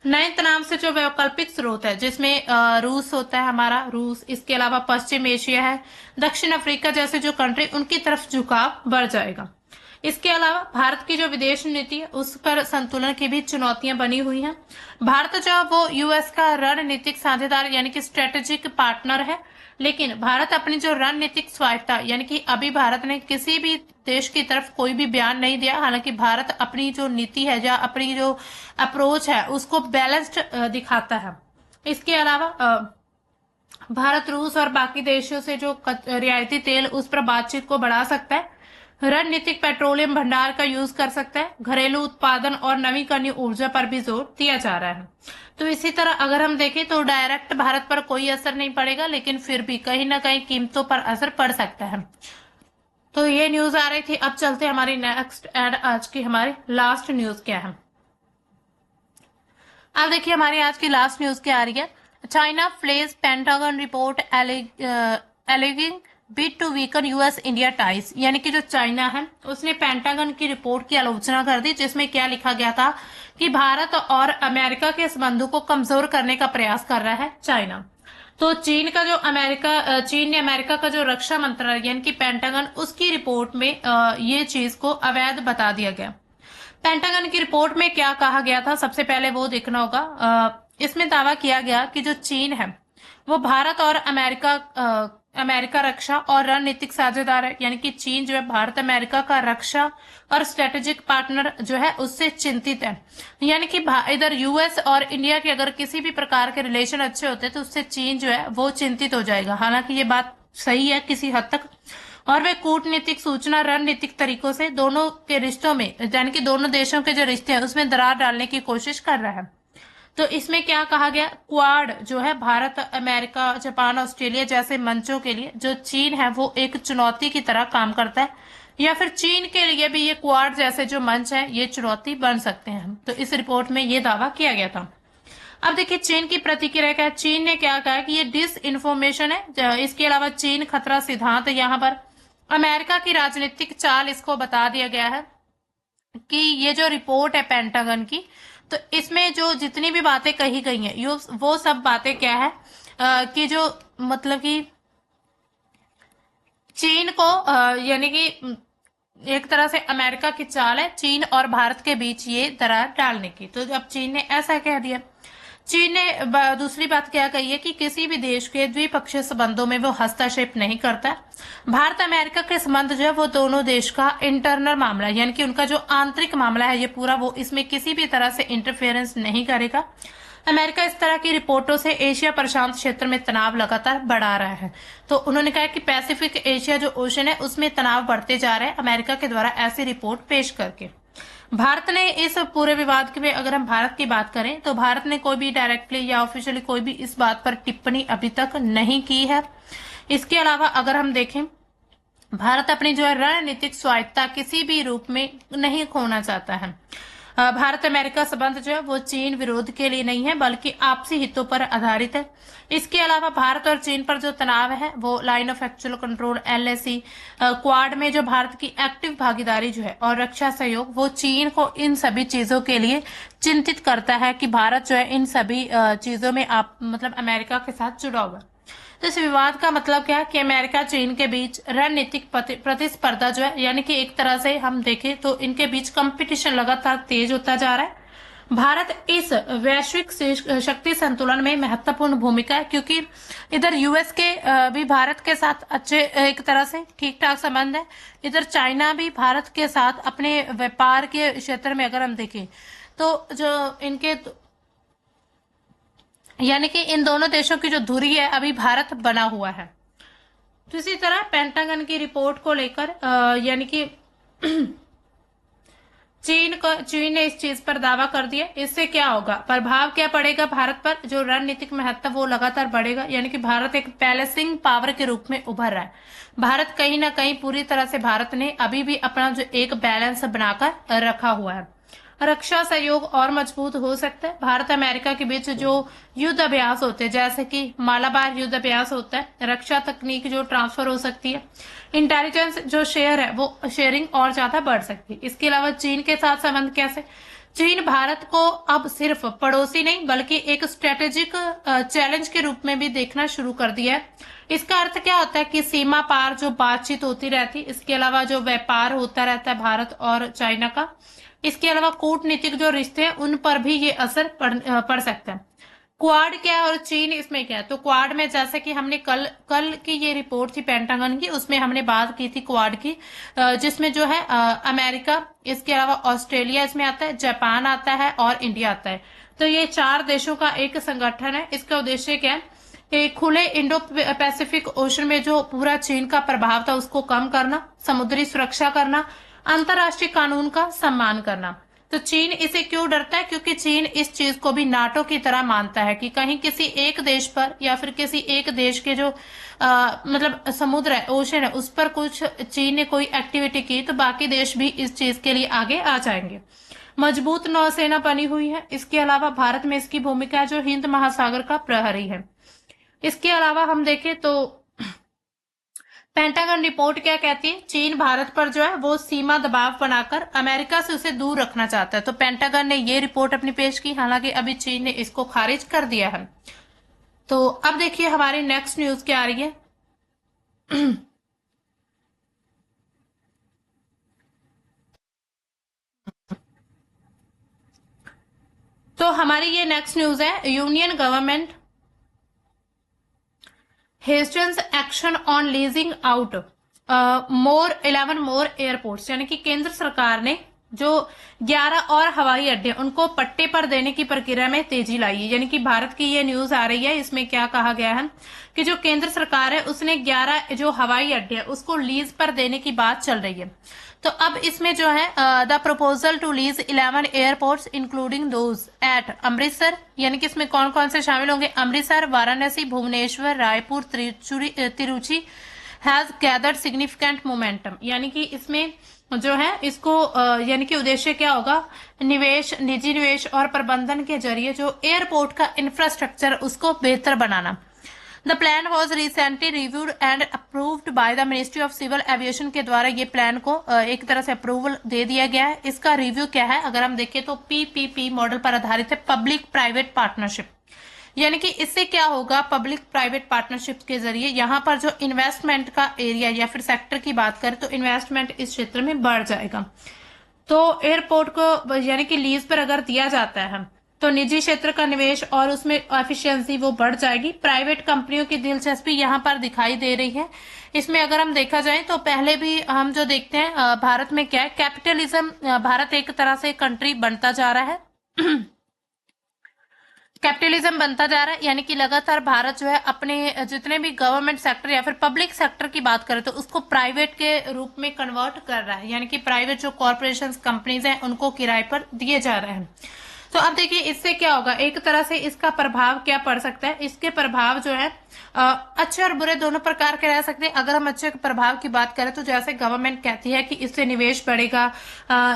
नए तनाव से जो वैकल्पिक स्रोत है जिसमें रूस होता है हमारा, रूस, इसके अलावा पश्चिम एशिया है, दक्षिण अफ्रीका जैसे जो कंट्री, उनकी तरफ झुकाव बढ़ जाएगा। इसके अलावा भारत की जो विदेश नीति है उस पर संतुलन की भी चुनौतियां बनी हुई हैं। भारत जो वो यूएस का रणनीतिक साझेदार यानी कि स्ट्रेटेजिक पार्टनर है, लेकिन भारत अपनी जो रणनीतिक स्वायत्ता यानी कि अभी भारत ने किसी भी देश की तरफ कोई भी बयान नहीं दिया। हालांकि भारत अपनी जो नीति है या अपनी जो अप्रोच है उसको बैलेंस्ड दिखाता है। इसके अलावा भारत रूस और बाकी देशों से जो रियायती तेल उस पर बातचीत को बढ़ा सकता है। रणनीतिक पेट्रोलियम भंडार का यूज कर सकता है, घरेलू उत्पादन और नवीकरणीय ऊर्जा पर भी जोर दिया जा रहा है। तो इसी तरह अगर हम देखें तो डायरेक्ट भारत पर कोई असर नहीं पड़ेगा, लेकिन फिर भी कहीं ना कहीं कीमतों पर असर पड़ सकता है। तो ये न्यूज आ रही थी। अब चलते हमारी नेक्स्ट एंड आज की हमारी लास्ट न्यूज क्या है। अब देखिए हमारी आज की लास्ट न्यूज क्या आ रही है। China flays Pentagon report alleging bid to weaken US India ties, यानी कि जो चाइना है उसने पेंटागन की रिपोर्ट की आलोचना कर दी, जिसमें क्या लिखा गया था कि भारत और अमेरिका के संबंधों को कमजोर करने का प्रयास कर रहा है चाइना। तो चीन ने अमेरिका का जो रक्षा मंत्रालय यानी कि पेंटागन, उसकी रिपोर्ट में ये चीज को अवैध बता दिया गया। पेंटागन की रिपोर्ट में क्या कहा गया था, सबसे पहले वो देखना होगा। इसमें दावा किया गया कि जो चीन है वो भारत और अमेरिका रक्षा और रणनीतिक साझेदार है, यानी कि चीन जो है भारत अमेरिका का रक्षा और स्ट्रेटेजिक पार्टनर जो है उससे चिंतित है। यानी कि इधर यूएस और इंडिया के अगर किसी भी प्रकार के रिलेशन अच्छे होते तो उससे चीन जो है वो चिंतित हो जाएगा। हालांकि ये बात सही है किसी हद तक, और वे कूटनीतिक, सूचना, रणनीतिक तरीकों से दोनों के रिश्तों में, यानी कि दोनों देशों के जो रिश्ते हैं उसमें दरार डालने की कोशिश कर रहा है। तो इसमें क्या कहा गया, क्वाड जो है भारत, अमेरिका, जापान, ऑस्ट्रेलिया जैसे मंचों के लिए जो चीन है वो एक चुनौती की तरह काम करता है, या फिर चीन के लिए भी ये क्वाड जैसे जो मंच है ये चुनौती बन सकते हैं। तो इस रिपोर्ट में ये दावा किया गया था। अब देखिए चीन की प्रतिक्रिया क्या है। चीन ने क्या कहा कि ये डिस इन्फॉर्मेशन है। इसके अलावा चीन खतरा सिद्धांत, यहाँ पर अमेरिका की राजनीतिक चाल इसको बता दिया गया है कि ये जो रिपोर्ट है पेंटागन की, तो इसमें जो जितनी भी बातें कही गई हैं वो सब बातें क्या है कि जो मतलब कि चीन को यानी कि एक तरह से अमेरिका की चाल है चीन और भारत के बीच ये दरार डालने की। तो अब चीन ने ऐसा कह दिया। चीन ने दूसरी बात क्या कही है कि किसी भी देश के द्विपक्षीय संबंधों में वो हस्तक्षेप नहीं करता। भारत अमेरिका के संबंध जो है वो दोनों देश का इंटरनल मामला है, यानी कि उनका जो आंतरिक मामला है ये पूरा, वो इसमें किसी भी तरह से इंटरफेरेंस नहीं करेगा। अमेरिका इस तरह की रिपोर्टों से एशिया प्रशांत क्षेत्र में तनाव लगातार बढ़ा रहा है। तो उन्होंने कहा कि पैसिफिक एशिया जो ओशन है उसमें तनाव बढ़ते जा रहे हैं अमेरिका के द्वारा ऐसी रिपोर्ट पेश करके। भारत ने इस पूरे विवाद में, अगर हम भारत की बात करें तो भारत ने कोई भी डायरेक्टली या ऑफिशियली कोई भी इस बात पर टिप्पणी अभी तक नहीं की है। इसके अलावा अगर हम देखें, भारत अपनी जो है रणनीतिक स्वायत्तता किसी भी रूप में नहीं खोना चाहता है। भारत अमेरिका संबंध जो है वो चीन विरोध के लिए नहीं है बल्कि आपसी हितों पर आधारित है। इसके अलावा भारत और चीन पर जो तनाव है वो line of actual control LAC, quad में जो भारत की एक्टिव भागीदारी जो है और रक्षा सहयोग, वो चीन को इन सभी चीजों के लिए चिंतित करता है कि भारत जो है इन सभी चीजों में मतलब अमेरिका के साथ जुड़ा हुआ है। तो इस विवाद का मतलब क्या है कि अमेरिका चीन के बीच रणनीतिक प्रतिस्पर्धा जो है, यानी कि एक तरह से हम देखें तो इनके बीच कंपटीशन लगातार तेज होता जा रहा है। भारत इस वैश्विक शक्ति संतुलन में महत्वपूर्ण भूमिका है, क्योंकि इधर यूएस के भी भारत के साथ अच्छे एक तरह से ठीक ठाक संबंध है। इधर चाइना भी भारत के साथ अपने व्यापार के क्षेत्र में अगर हम देखें तो जो इनके यानी कि इन दोनों देशों की जो धुरी है अभी भारत बना हुआ है। तो इसी तरह पेंटागन की रिपोर्ट को लेकर यानी कि चीन ने इस चीज पर दावा कर दिया। इससे क्या होगा, प्रभाव क्या पड़ेगा भारत पर, जो रणनीतिक महत्व वो लगातार बढ़ेगा, यानी कि भारत एक बैलेंसिंग पावर के रूप में उभर रहा है। भारत कहीं ना कहीं पूरी तरह से भारत ने अभी भी अपना जो एक बैलेंस बनाकर रखा हुआ है। रक्षा सहयोग और मजबूत हो सकता है। भारत अमेरिका के बीच जो युद्ध अभ्यास होते हैं, जैसे कि मालाबार युद्ध अभ्यास होता है, रक्षा तकनीक जो ट्रांसफर हो सकती है, इंटेलिजेंस जो शेयर है वो शेयरिंग और ज्यादा बढ़ सकती है। इसके अलावा चीन के साथ संबंध कैसे, चीन भारत को अब सिर्फ पड़ोसी नहीं बल्कि एक स्ट्रेटेजिक चैलेंज के रूप में भी देखना शुरू कर दिया है। इसका अर्थ क्या होता है कि सीमा पार जो बातचीत होती रहती है, इसके अलावा जो व्यापार होता रहता है भारत और चाइना का, इसके अलावा कूटनीतिक जो रिश्ते हैं उन पर भी ये असर पड़ सकता है। क्वाड क्या है और चीन इसमें क्या है, तो क्वाड में जैसे कि हमने कल की ये रिपोर्ट थी पेंटागन की, उसमें हमने बात की थी क्वाड की, जिसमें जो है अमेरिका, इसके अलावा ऑस्ट्रेलिया इसमें आता है, जापान आता है और इंडिया आता है। तो ये 4 देशों का एक संगठन है। इसका उद्देश्य क्या है खुले इंडो पैसिफिक ओशन में जो पूरा चीन का प्रभाव था उसको कम करना, समुद्री सुरक्षा करना, अंतर्राष्ट्रीय कानून का सम्मान करना। तो चीन इसे क्यों डरता है? क्योंकि चीन इस चीज को भी नाटो की तरह मानता है कि कहीं किसी एक देश पर या फिर किसी एक देश के जो मतलब समुद्र है, ओशन है, उस पर कुछ चीन ने कोई एक्टिविटी की तो बाकी देश भी इस चीज के लिए आगे आ जाएंगे। मजबूत नौसेना बनी हुई है। इसके अलावा भारत में इसकी भूमिका है जो हिंद महासागर का प्रहरी है। इसके अलावा हम देखें तो पेंटागन रिपोर्ट क्या कहती है? चीन भारत पर जो है वो सीमा दबाव बनाकर अमेरिका से उसे दूर रखना चाहता है। तो पेंटागन ने ये रिपोर्ट अपनी पेश की, हालांकि अभी चीन ने इसको खारिज कर दिया है। तो अब देखिए हमारी नेक्स्ट न्यूज क्या आ रही है। तो हमारी ये नेक्स्ट न्यूज है, union government hastens action on leasing out 11 more airports, यानी कि केंद्र सरकार ने जो 11 और हवाई अड्डे उनको पट्टे पर देने की प्रक्रिया में तेजी लाई है। यानी कि भारत की ये न्यूज आ रही है, इसमें क्या कहा गया है कि जो केंद्र सरकार है उसने 11 जो हवाई अड्डे उसको लीज पर देने की बात चल रही है। तो अब इसमें जो है the proposal to lease 11 airports including those at Amritsar, यानी कि इसमें कौन कौन से शामिल होंगे? Amritsar, Varanasi, Bhubaneswar, Raipur, Tiruchi has gathered significant momentum. यानी कि इसमें जो है इसको यानी कि उद्देश्य क्या होगा? निवेश, निजी निवेश और प्रबंधन के जरिए जो एयरपोर्ट का इंफ्रास्ट्रक्चर उसको बेहतर बनाना। The plan was recently reviewed and approved by the ministry of civil aviation के द्वारा ये प्लान को एक तरह से अप्रूवल दे दिया गया है। इसका रिव्यू क्या है अगर हम देखें तो पीपीपी मॉडल पर आधारित है, पब्लिक प्राइवेट पार्टनरशिप। यानी कि इससे क्या होगा? पब्लिक प्राइवेट पार्टनरशिप के जरिए यहाँ पर जो इन्वेस्टमेंट का एरिया या फिर सेक्टर की बात करें तो इन्वेस्टमेंट इस क्षेत्र में बढ़ जाएगा। तो एयरपोर्ट को यानी कि लीज पर अगर दिया जाता है तो निजी क्षेत्र का निवेश और उसमें एफिशिएंसी वो बढ़ जाएगी। प्राइवेट कंपनियों की दिलचस्पी यहाँ पर दिखाई दे रही है। इसमें अगर हम देखा जाए तो पहले भी हम जो देखते हैं भारत में क्या है, कैपिटलिज्म, भारत एक तरह से कंट्री बनता जा रहा है कैपिटलिज्म बनता जा रहा है, यानी कि लगातार भारत जो है अपने जितने भी गवर्नमेंट सेक्टर या फिर पब्लिक सेक्टर की बात करें तो उसको प्राइवेट के रूप में कन्वर्ट कर रहा है। यानी कि प्राइवेट जो कॉर्पोरेशन कंपनीज हैं उनको किराए पर दिए जा रहे हैं। तो अब देखिए इससे क्या होगा, एक तरह से इसका प्रभाव क्या पड़ सकता है? इसके प्रभाव जो है अच्छे और बुरे दोनों प्रकार के रह सकते हैं। अगर हम अच्छे प्रभाव की बात करें तो जैसे गवर्नमेंट कहती है कि इससे निवेश बढ़ेगा,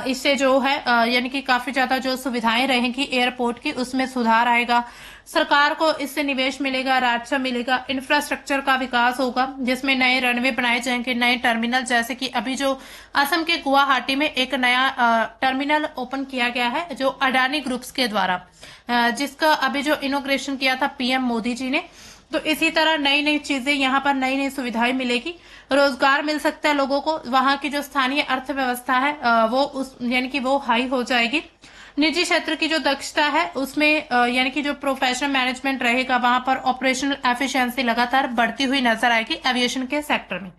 इससे जो है यानी कि काफी ज्यादा जो सुविधाएं रहेंगी एयरपोर्ट की उसमें सुधार आएगा, सरकार को इससे निवेश मिलेगा, राजस्व मिलेगा, इंफ्रास्ट्रक्चर का विकास होगा जिसमें नए रनवे बनाए जाएंगे, नए टर्मिनल, जैसे कि अभी जो असम के गुवाहाटी में एक नया टर्मिनल ओपन किया गया है जो अडानी ग्रुप्स के द्वारा, जिसका अभी जो इनोग्रेशन किया था पीएम मोदी जी ने। तो इसी तरह नई नई चीजें यहाँ पर नई नई सुविधाएं मिलेगी, रोजगार मिल सकता है लोगों को, वहां की जो स्थानीय अर्थव्यवस्था है वो उस यानी कि वो हाई हो जाएगी। निजी क्षेत्र की जो दक्षता है उसमें यानी कि जो प्रोफेशनल मैनेजमेंट रहेगा वहां पर ऑपरेशनल एफिशिएंसी लगातार बढ़ती हुई नजर आएगी एविएशन के सेक्टर में।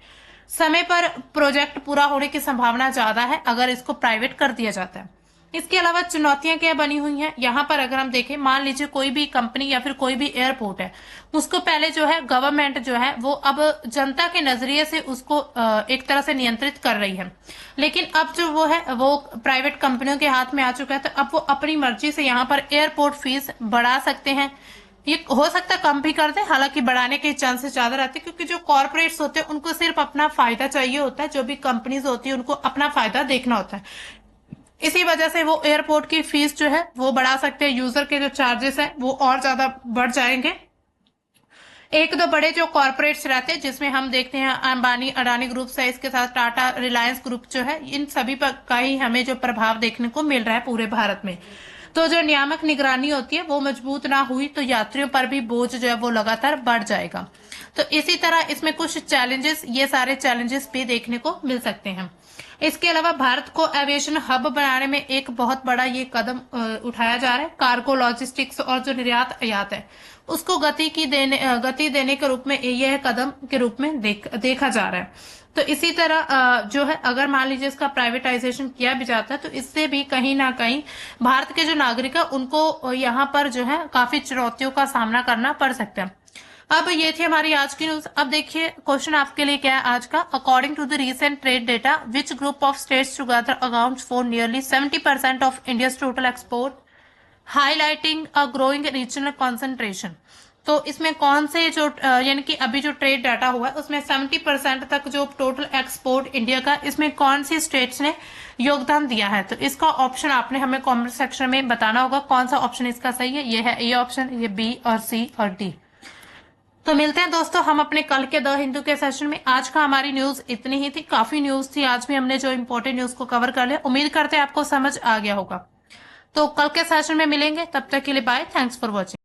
समय पर प्रोजेक्ट पूरा होने की संभावना ज्यादा है अगर इसको प्राइवेट कर दिया जाता है। इसके अलावा चुनौतियां क्या बनी हुई हैं यहाँ पर अगर हम देखें, मान लीजिए कोई भी कंपनी या फिर कोई भी एयरपोर्ट है, उसको पहले जो है गवर्नमेंट जो है वो अब जनता के नजरिए से उसको एक तरह से नियंत्रित कर रही है, लेकिन अब जो वो है वो प्राइवेट कंपनियों के हाथ में आ चुका है। तो अब वो अपनी मर्जी से यहाँ पर एयरपोर्ट फीस बढ़ा सकते हैं, ये हो सकता है कम भी कर दे, हालांकि बढ़ाने के चांसेस ज्यादा रहते हैं क्योंकि जो कॉर्पोरेट्स होते हैं उनको सिर्फ अपना फायदा चाहिए होता है, जो भी कंपनीज होती है उनको अपना फायदा देखना होता है। इसी वजह से वो एयरपोर्ट की फीस जो है वो बढ़ा सकते हैं, यूजर के जो चार्जेस हैं वो और ज्यादा बढ़ जाएंगे। एक दो बड़े जो कॉर्पोरेट्स रहते हैं जिसमें हम देखते हैं अंबानी अडानी ग्रुप्स है, इसके साथ टाटा रिलायंस ग्रुप जो है, इन सभी पर का ही हमें जो प्रभाव देखने को मिल रहा है पूरे भारत में। तो जो नियामक निगरानी होती है वो मजबूत ना हुई तो यात्रियों पर भी बोझ जो है वो लगातार बढ़ जाएगा। तो इसी तरह इसमें कुछ चैलेंजेस, ये सारे चैलेंजेस भी देखने को मिल सकते हैं। इसके अलावा भारत को एविएशन हब बनाने में एक बहुत बड़ा ये कदम उठाया जा रहा है। कार्गो लॉजिस्टिक्स और जो निर्यात आयात है उसको गति देने के रूप में यह कदम के रूप में देखा जा रहा है। तो इसी तरह जो है अगर मान लीजिए इसका प्राइवेटाइजेशन किया भी जाता है तो इससे भी कहीं ना कहीं भारत के जो नागरिक है उनको यहाँ पर जो है काफी चुनौतियों का सामना करना पड़ सकता है। अब ये थी हमारी आज की न्यूज। अब देखिए क्वेश्चन आपके लिए क्या है आज का। According to the recent trade data which group of states together accounts for nearly 70% of India's total export, highlighting a growing regional concentration. तो इसमें कौन से जो यानी कि अभी जो ट्रेड डाटा हुआ है उसमें 70% तक जो टोटल एक्सपोर्ट इंडिया का, इसमें कौन सी स्टेट्स ने योगदान दिया है। तो इसका ऑप्शन आपने हमें कमेंट सेक्शन में बताना होगा कौन सा ऑप्शन इसका सही है। ये है ए ऑप्शन, ये बी और सी और डी। तो मिलते हैं दोस्तों हम अपने कल के द हिंदू के सेशन में। आज का हमारी न्यूज इतनी ही थी, काफी न्यूज थी आज भी, हमने जो इंपॉर्टेंट न्यूज को कवर कर लिया। उम्मीद करते हैं आपको समझ आ गया होगा। तो कल के सेशन में मिलेंगे, तब तक के लिए बाय, थैंक्स फॉर वॉचिंग।